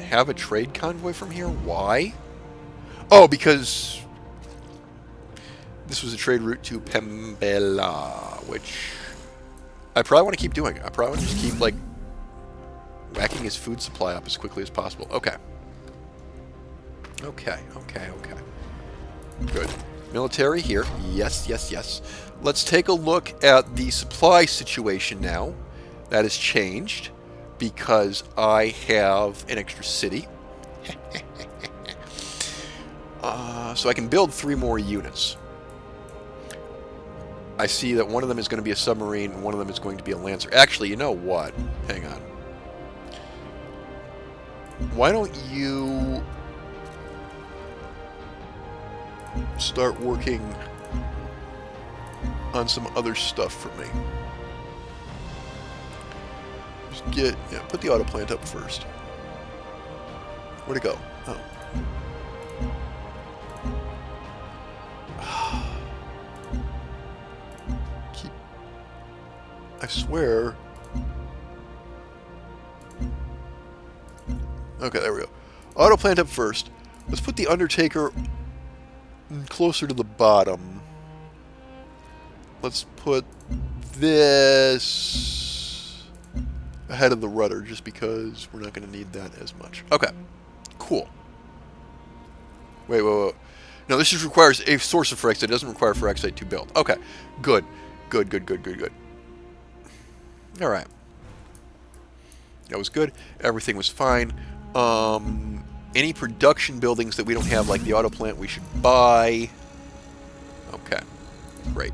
have a trade convoy from here. Why? Oh, because this was a trade route to Pembela, which I probably want to keep doing. I probably want to just keep, like, whacking his food supply up as quickly as possible. Okay. Okay. Good. Military here. Yes. Let's take a look at the supply situation now. That has changed because I have an extra city. So I can build 3 more units. I see that one of them is going to be a submarine and one of them is going to be a Lancer. Actually, you know what? Hang on. Why don't you start working on some other stuff for me? Just put the auto plant up first. Where'd it go? Oh. I swear Okay, there we go. Auto plant up first. Let's put the Undertaker closer to the bottom. Let's put this ahead of the rudder, just because we're not going to need that as much. Okay, cool. Wait. No, this just requires a source of Phyrexiate. It doesn't require Phyrexiate to build. Okay, good. All right. That was good. Everything was fine. Any production buildings that we don't have, like the auto plant, we should buy. Okay, great.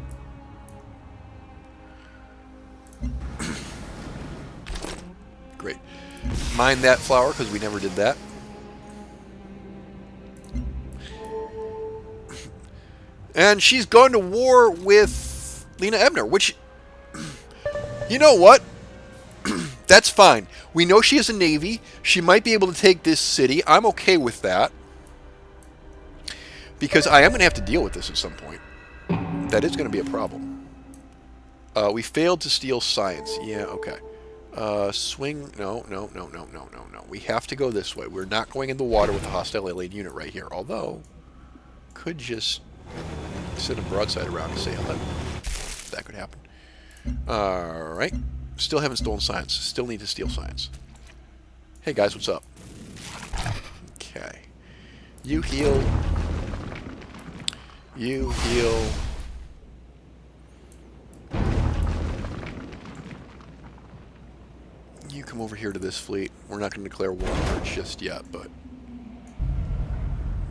Great. Mine that flower, because we never did that. And she's gone to war with Lena Ebner, which, you know what? That's fine. We know she has a navy. She might be able to take this city. I'm okay with that. Because I am going to have to deal with this at some point. That is going to be a problem. We failed to steal science. Yeah, okay. Swing. No. We have to go this way. We're not going in the water with a hostile alien unit right here. Although, could just send a broadside around to say hello. That could happen. Alright. Still haven't stolen science. Still need to steal science. Hey guys, what's up? Okay. You heal. You heal. You come over here to this fleet. We're not going to declare war on her just yet, but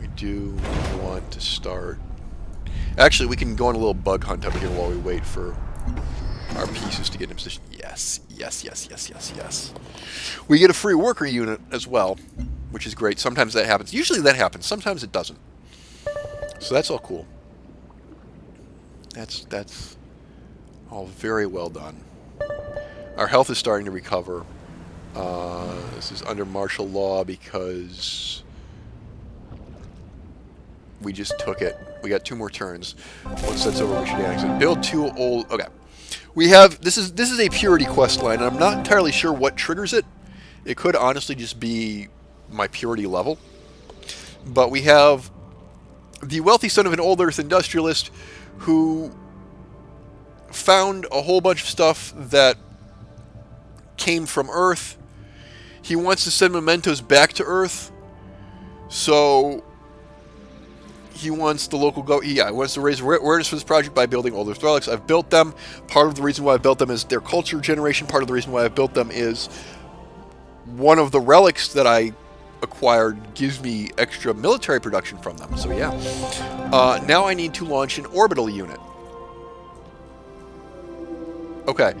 we do want to start. Actually, we can go on a little bug hunt over here while we wait for our pieces to get in position. Yes. We get a free worker unit as well, which is great. Sometimes that happens. Usually that happens. Sometimes it doesn't. So that's all cool. That's all very well done. Our health is starting to recover. This is under martial law because we just took it. We got 2 more turns. Once that's over, we should annex it. Build 2 old. Okay. We have this is a purity quest line, and I'm not entirely sure what triggers it. It could honestly just be my purity level. But we have the wealthy son of an old Earth industrialist who found a whole bunch of stuff that came from Earth. He wants to send mementos back to Earth, so he wants the local he wants to raise awareness for this project by building old Earth relics. I've built them. Part of the reason why I built them is their culture generation. Part of the reason why I built them is one of the relics that I acquired gives me extra military production from them. So yeah. Now I need to launch an orbital unit. Okay.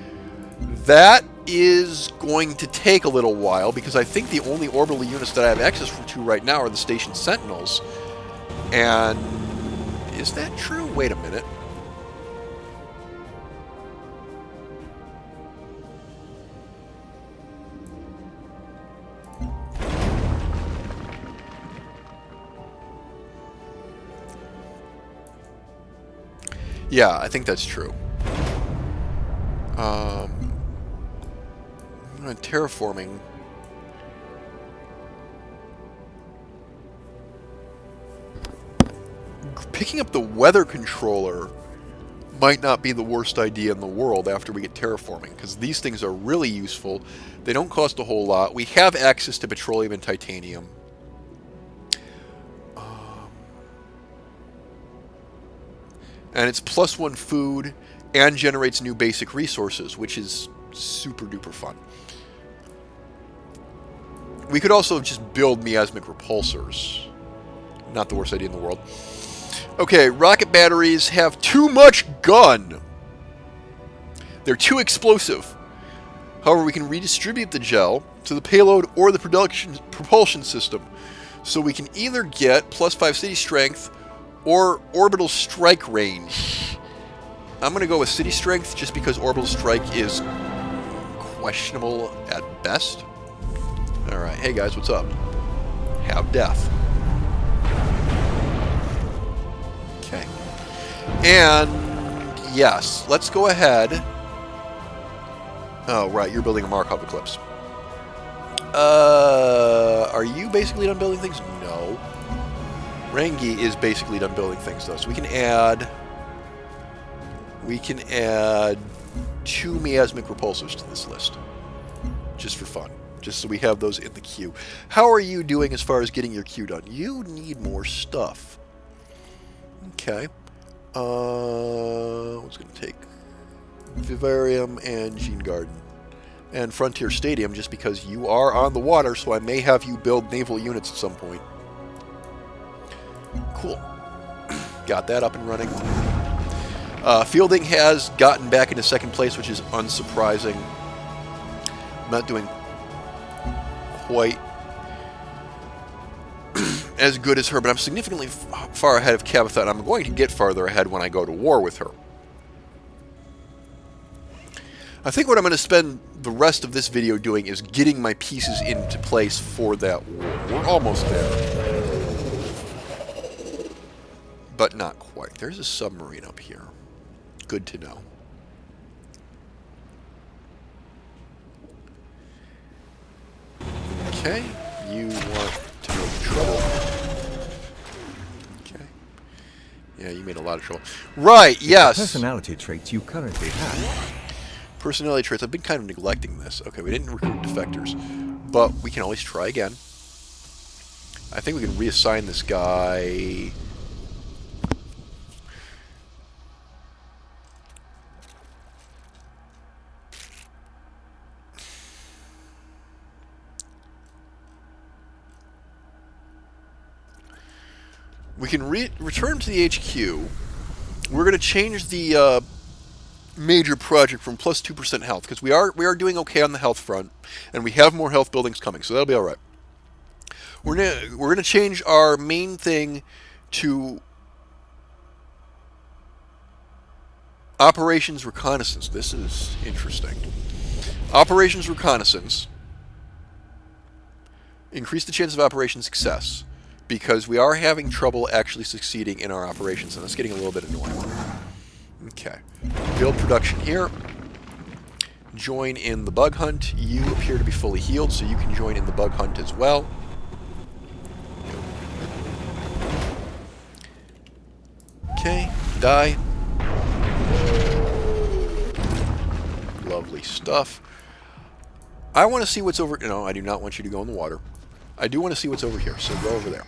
That is going to take a little while because I think the only orbital units that I have access to right now are the station sentinels. And is that true? Wait a minute. Yeah, I think that's true. Terraforming. Picking up the weather controller might not be the worst idea in the world after we get terraforming, because these things are really useful. They don't cost a whole lot. We have access to petroleum and titanium. And it's +1 food and generates new basic resources, which is super duper fun. We could also just build miasmic repulsors. Not the worst idea in the world. Okay, rocket batteries have too much gun. They're too explosive. However, we can redistribute the gel to the payload or the propulsion system. So we can either get +5 city strength or orbital strike range. I'm going to go with city strength just because orbital strike is questionable at best. Alright, hey guys, what's up? Have death. Okay. And yes, let's go ahead. Oh, right, you're building a Markov Eclipse. Are you basically done building things? No. Rangi is basically done building things, though. So we can add 2 miasmic repulsors to this list. Just for fun. Just so we have those in the queue. How are you doing as far as getting your queue done? You need more stuff. Okay. What's going to take? Vivarium and Gene Garden. And Frontier Stadium, just because you are on the water, so I may have you build naval units at some point. Cool. Got that up and running. Fielding has gotten back into second place, which is unsurprising. I'm not doing quite as good as her, but I'm significantly far ahead of Cabotha, and I'm going to get farther ahead when I go to war with her. I think what I'm going to spend the rest of this video doing is getting my pieces into place for that war. We're almost there. But not quite. There's a submarine up here. Good to know. Okay. You want to make trouble. Okay. Yeah, you made a lot of trouble. Right, yes. Personality traits you currently have. Personality traits. I've been kind of neglecting this. Okay, we didn't recruit defectors, but we can always try again. I think we can reassign this guy. We can return to the HQ. We're going to change the major project from plus 2% health, because we are doing okay on the health front, and we have more health buildings coming, so that'll be all right. We're gonna change our main thing to operations reconnaissance. This is interesting. Operations reconnaissance. Increase the chance of operation success, because we are having trouble actually succeeding in our operations, and that's getting a little bit annoying. Okay. Build production here. Join in the bug hunt. You appear to be fully healed, so you can join in the bug hunt as well. Okay. Die. Lovely stuff. I want to see what's over... No, I do not want you to go in the water. I do want to see what's over here, so go over there.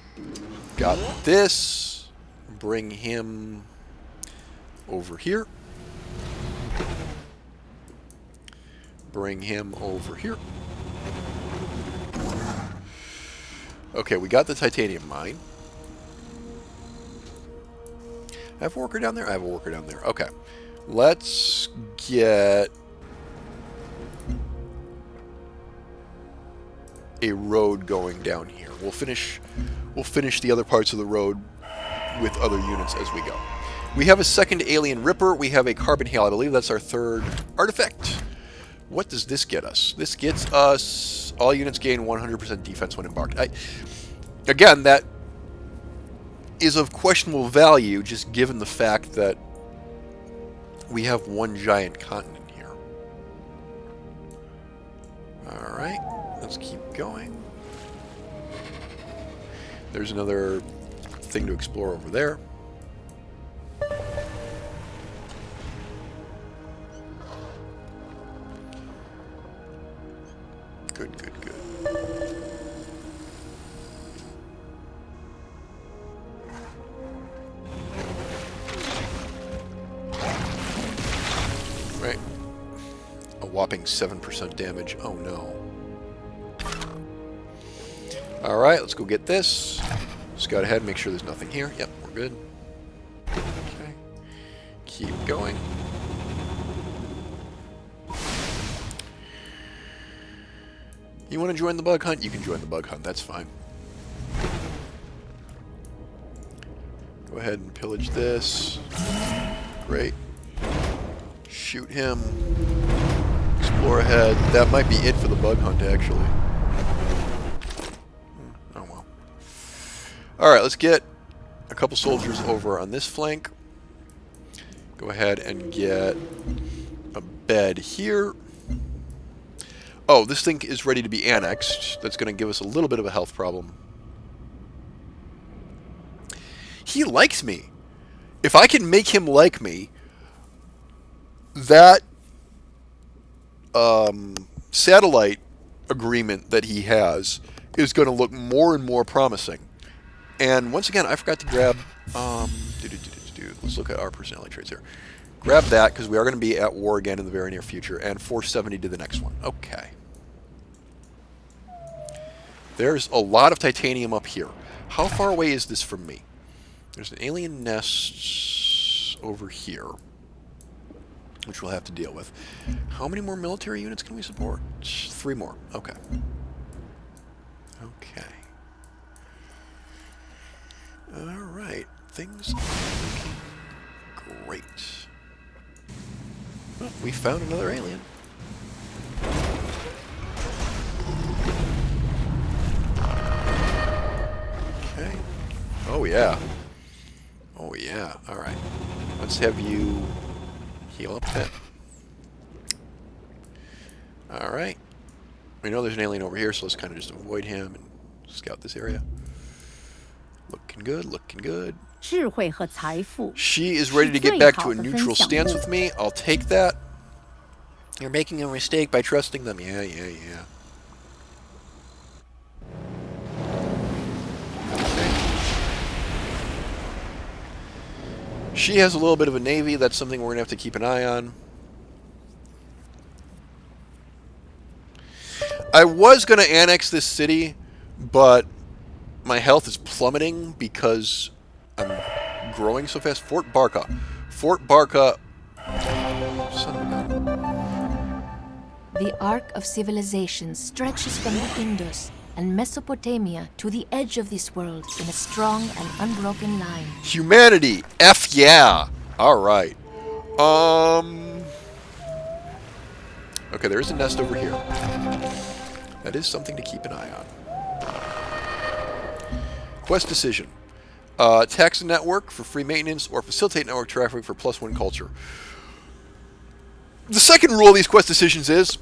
Got this. Bring him over here. Bring him over here. Okay, we got the titanium mine. I have a worker down there? I have a worker down there. Okay. Let's get a road going down here. We'll finish the other parts of the road with other units as we go. We have a second alien Ripper. We have a carbon hail. I believe that's our third artifact. What does this get us? This gets us all units gain 100% defense when embarked. Again, that is of questionable value, just given the fact that we have one giant continent here. Alright, let's keep going. There's another thing to explore over there. Good, good, good. Right. A whopping 7% damage. Oh no. Alright, let's go get this. Scout ahead, make sure there's nothing here. Yep, we're good. Okay. Keep going. You want to join the bug hunt? You can join the bug hunt, that's fine. Go ahead and pillage this. Great. Shoot him. Explore ahead. That might be it for the bug hunt, actually. Oh well. Alright, let's get a couple soldiers over on this flank. Go ahead and get a bed here. Oh, this thing is ready to be annexed. That's going to give us a little bit of a health problem. He likes me. If I can make him like me, that satellite agreement that he has is going to look more and more promising. And once again, I forgot to grab... let's look at our personality traits here. Grab that, because we are going to be at war again in the very near future. And 470 to the next one. Okay. There's a lot of titanium up here. How far away is this from me? There's an alien nest over here, which we'll have to deal with. How many more military units can we support? 3 more. Okay. Okay. Alright. Things are looking great. Oh, we found another alien. Okay. Oh, yeah. Oh, yeah. Alright. Let's have you heal up a bit. Alright. We know there's an alien over here, so let's kind of just avoid him and scout this area. Looking good, looking good. 智慧和财富 She is ready to get back to a neutral stance with me. I'll take that. You're making a mistake by trusting them. Yeah. She has a little bit of a navy. That's something we're going to have to keep an eye on. I was going to annex this city, but my health is plummeting because I'm growing so fast. Fort Barca. Fort Barca... Son of a gun. The arc of civilization stretches from the Indus and Mesopotamia to the edge of this world in a strong and unbroken line. Humanity! F yeah! Alright. Okay, there is a nest over here. That is something to keep an eye on. Quest decision. Tax a network for free maintenance or facilitate network traffic for +1 culture. The second rule of these quest decisions is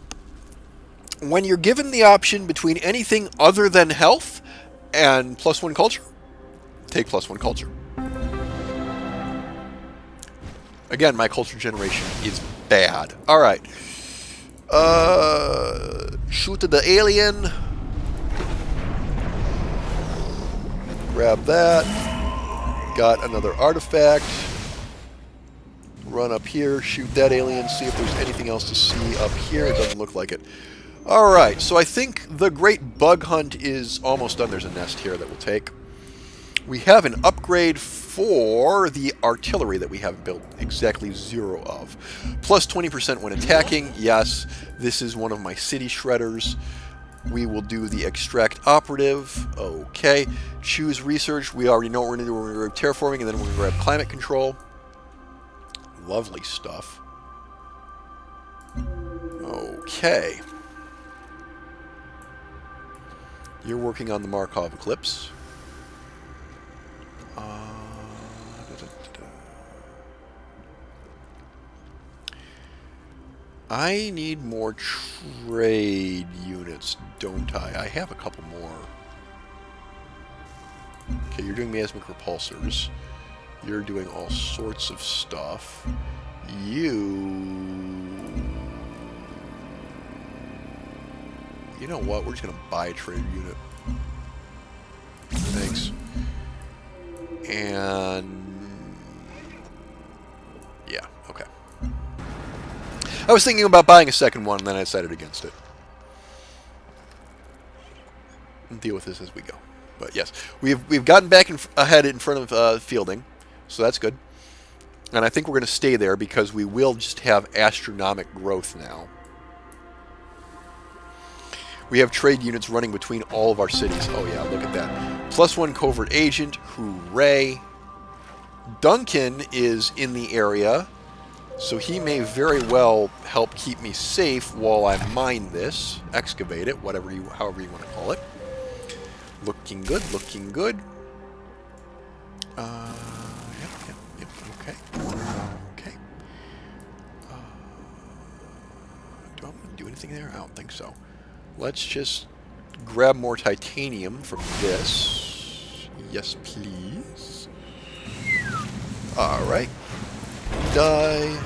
when you're given the option between anything other than health and +1 culture, take +1 culture. Again, my culture generation is bad. Alright. Shoot the alien. Grab that. Got another artifact. Run up here, shoot that alien, see if there's anything else to see up here. It doesn't look like it. Alright, so I think the great bug hunt is almost done. There's a nest here that we'll take. We have an upgrade for the artillery that we have built exactly 0 of. Plus 20% when attacking. Yes, this is one of my city shredders. We will do the extract operative. Okay. Choose research. We already know what we're going to do. We're going to grab terraforming, and then we're going to grab climate control. Lovely stuff. Okay. You're working on the Markov Eclipse. I need more trade units, don't I? I have a couple more. Okay, you're doing miasmic repulsors. You're doing all sorts of stuff. You know what? We're just going to buy a trade unit. Thanks. And... yeah, okay. I was thinking about buying a second one, and then I decided against it. We'll deal with this as we go. But yes, we've gotten back ahead in front of fielding, so that's good. And I think we're going to stay there because we will just have astronomical growth now. We have trade units running between all of our cities. Oh yeah, look at that. +1 covert agent. Hooray. Duncan is in the area, so he may very well help keep me safe while I mine this, excavate it, however you want to call it. Looking good, looking good. Yep, okay. Okay. Do I want to do anything there? I don't think so. Let's just grab more titanium from this. Yes, please. Alright. Die.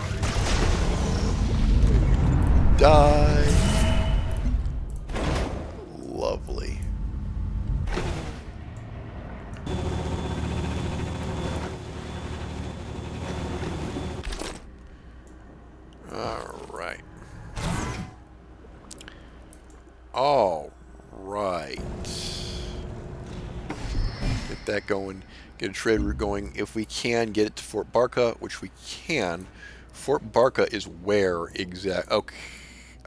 Die. Lovely. Alright. All right. Get that going. Get a trade route going. If we can, get it to Fort Barca, which we can. Fort Barca is where exact? Okay.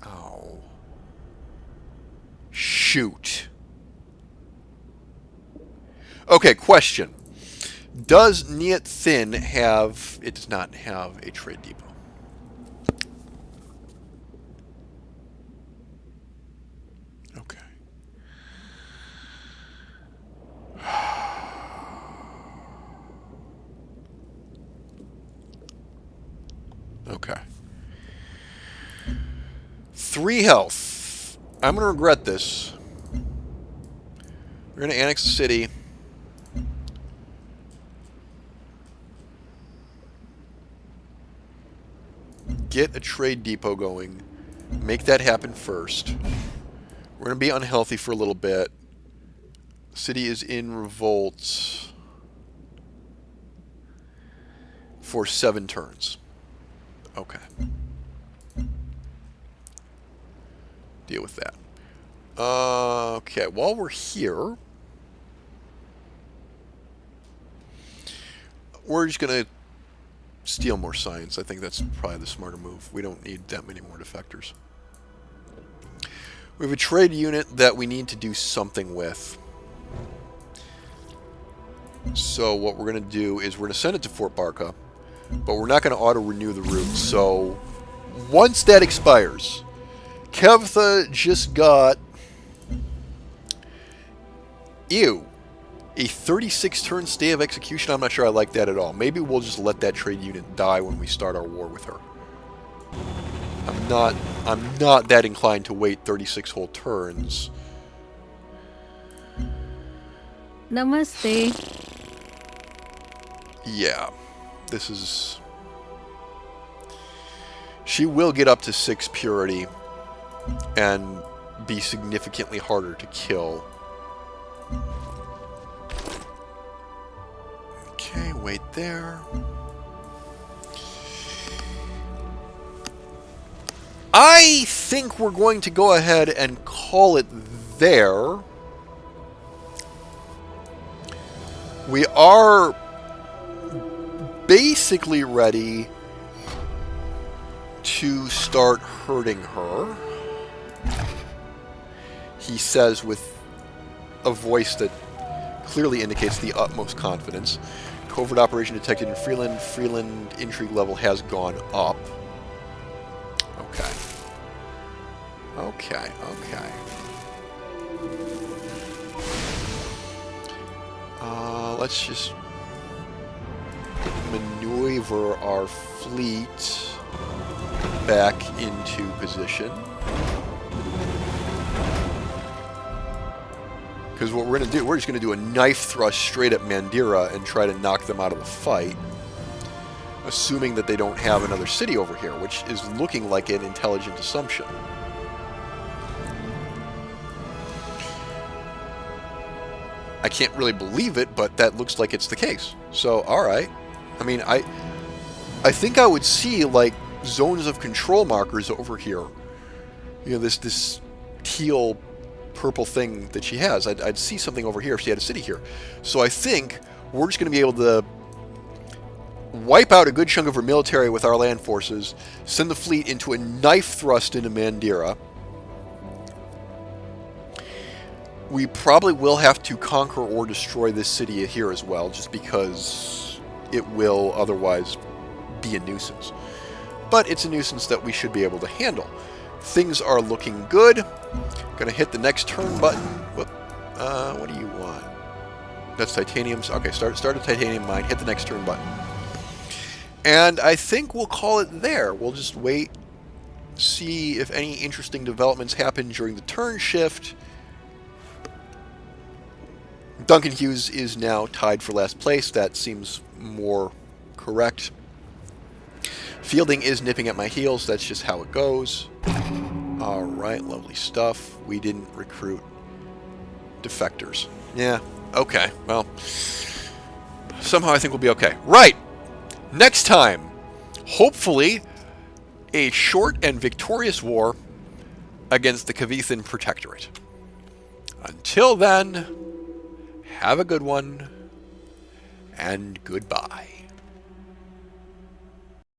Oh. Shoot. Okay, question. Does Niet Thin have... It does not have a trade depot. Okay. Okay. 3 health. I'm going to regret this. We're going to annex the city. Get a trade depot going. Make that happen first. We're going to be unhealthy for a little bit. City is in revolt for 7 turns. Okay. Deal with that. Okay, while we're here, we're just going to steal more science. I think that's probably the smarter move. We don't need that many more defectors. We have a trade unit that we need to do something with. So what we're going to do is we're going to send it to Fort Barca, but we're not going to auto-renew the route. So once that expires, Kevtha just got... Ew. A 36-turn stay of execution. I'm not sure I like that at all. Maybe we'll just let that trade unit die when we start our war with her. I'm not that inclined to wait 36 whole turns. Namaste. Yeah. This is... She will get up to 6 purity and be significantly harder to kill. Okay, wait there. I think we're going to go ahead and call it there. We are basically ready to start hurting her. He says with a voice that clearly indicates the utmost confidence. Covert operation detected in Freeland. Freeland intrigue level has gone up. Okay. Okay, okay. Let's just maneuver our fleet back into position. Because what we're going to do, we're just going to do a knife thrust straight at Mandira and try to knock them out of the fight. Assuming that they don't have another city over here, which is looking like an intelligent assumption. I can't really believe it, but that looks like it's the case. So, alright. I mean, I think I would see, like, zones of control markers over here. You know, this teal purple thing that she has. I'd see something over here if she had a city here. So I think we're just going to be able to wipe out a good chunk of her military with our land forces, send the fleet into a knife thrust into Mandira. We probably will have to conquer or destroy this city here as well, just because it will otherwise be a nuisance. But it's a nuisance that we should be able to handle. Things are looking good. Gonna hit the next turn button. What do you want? That's titanium. Okay, start a titanium mine. Hit the next turn button. And I think we'll call it there. We'll just wait see if any interesting developments happen during the turn shift. Duncan Hughes is now tied for last place. That seems more correct. Fielding is nipping at my heels. That's just how it goes. Alright, lovely stuff. We didn't recruit defectors. Yeah, okay. Well, somehow I think we'll be okay. Right! Next time, hopefully, a short and victorious war against the Kavithan Protectorate. Until then, have a good one, and goodbye.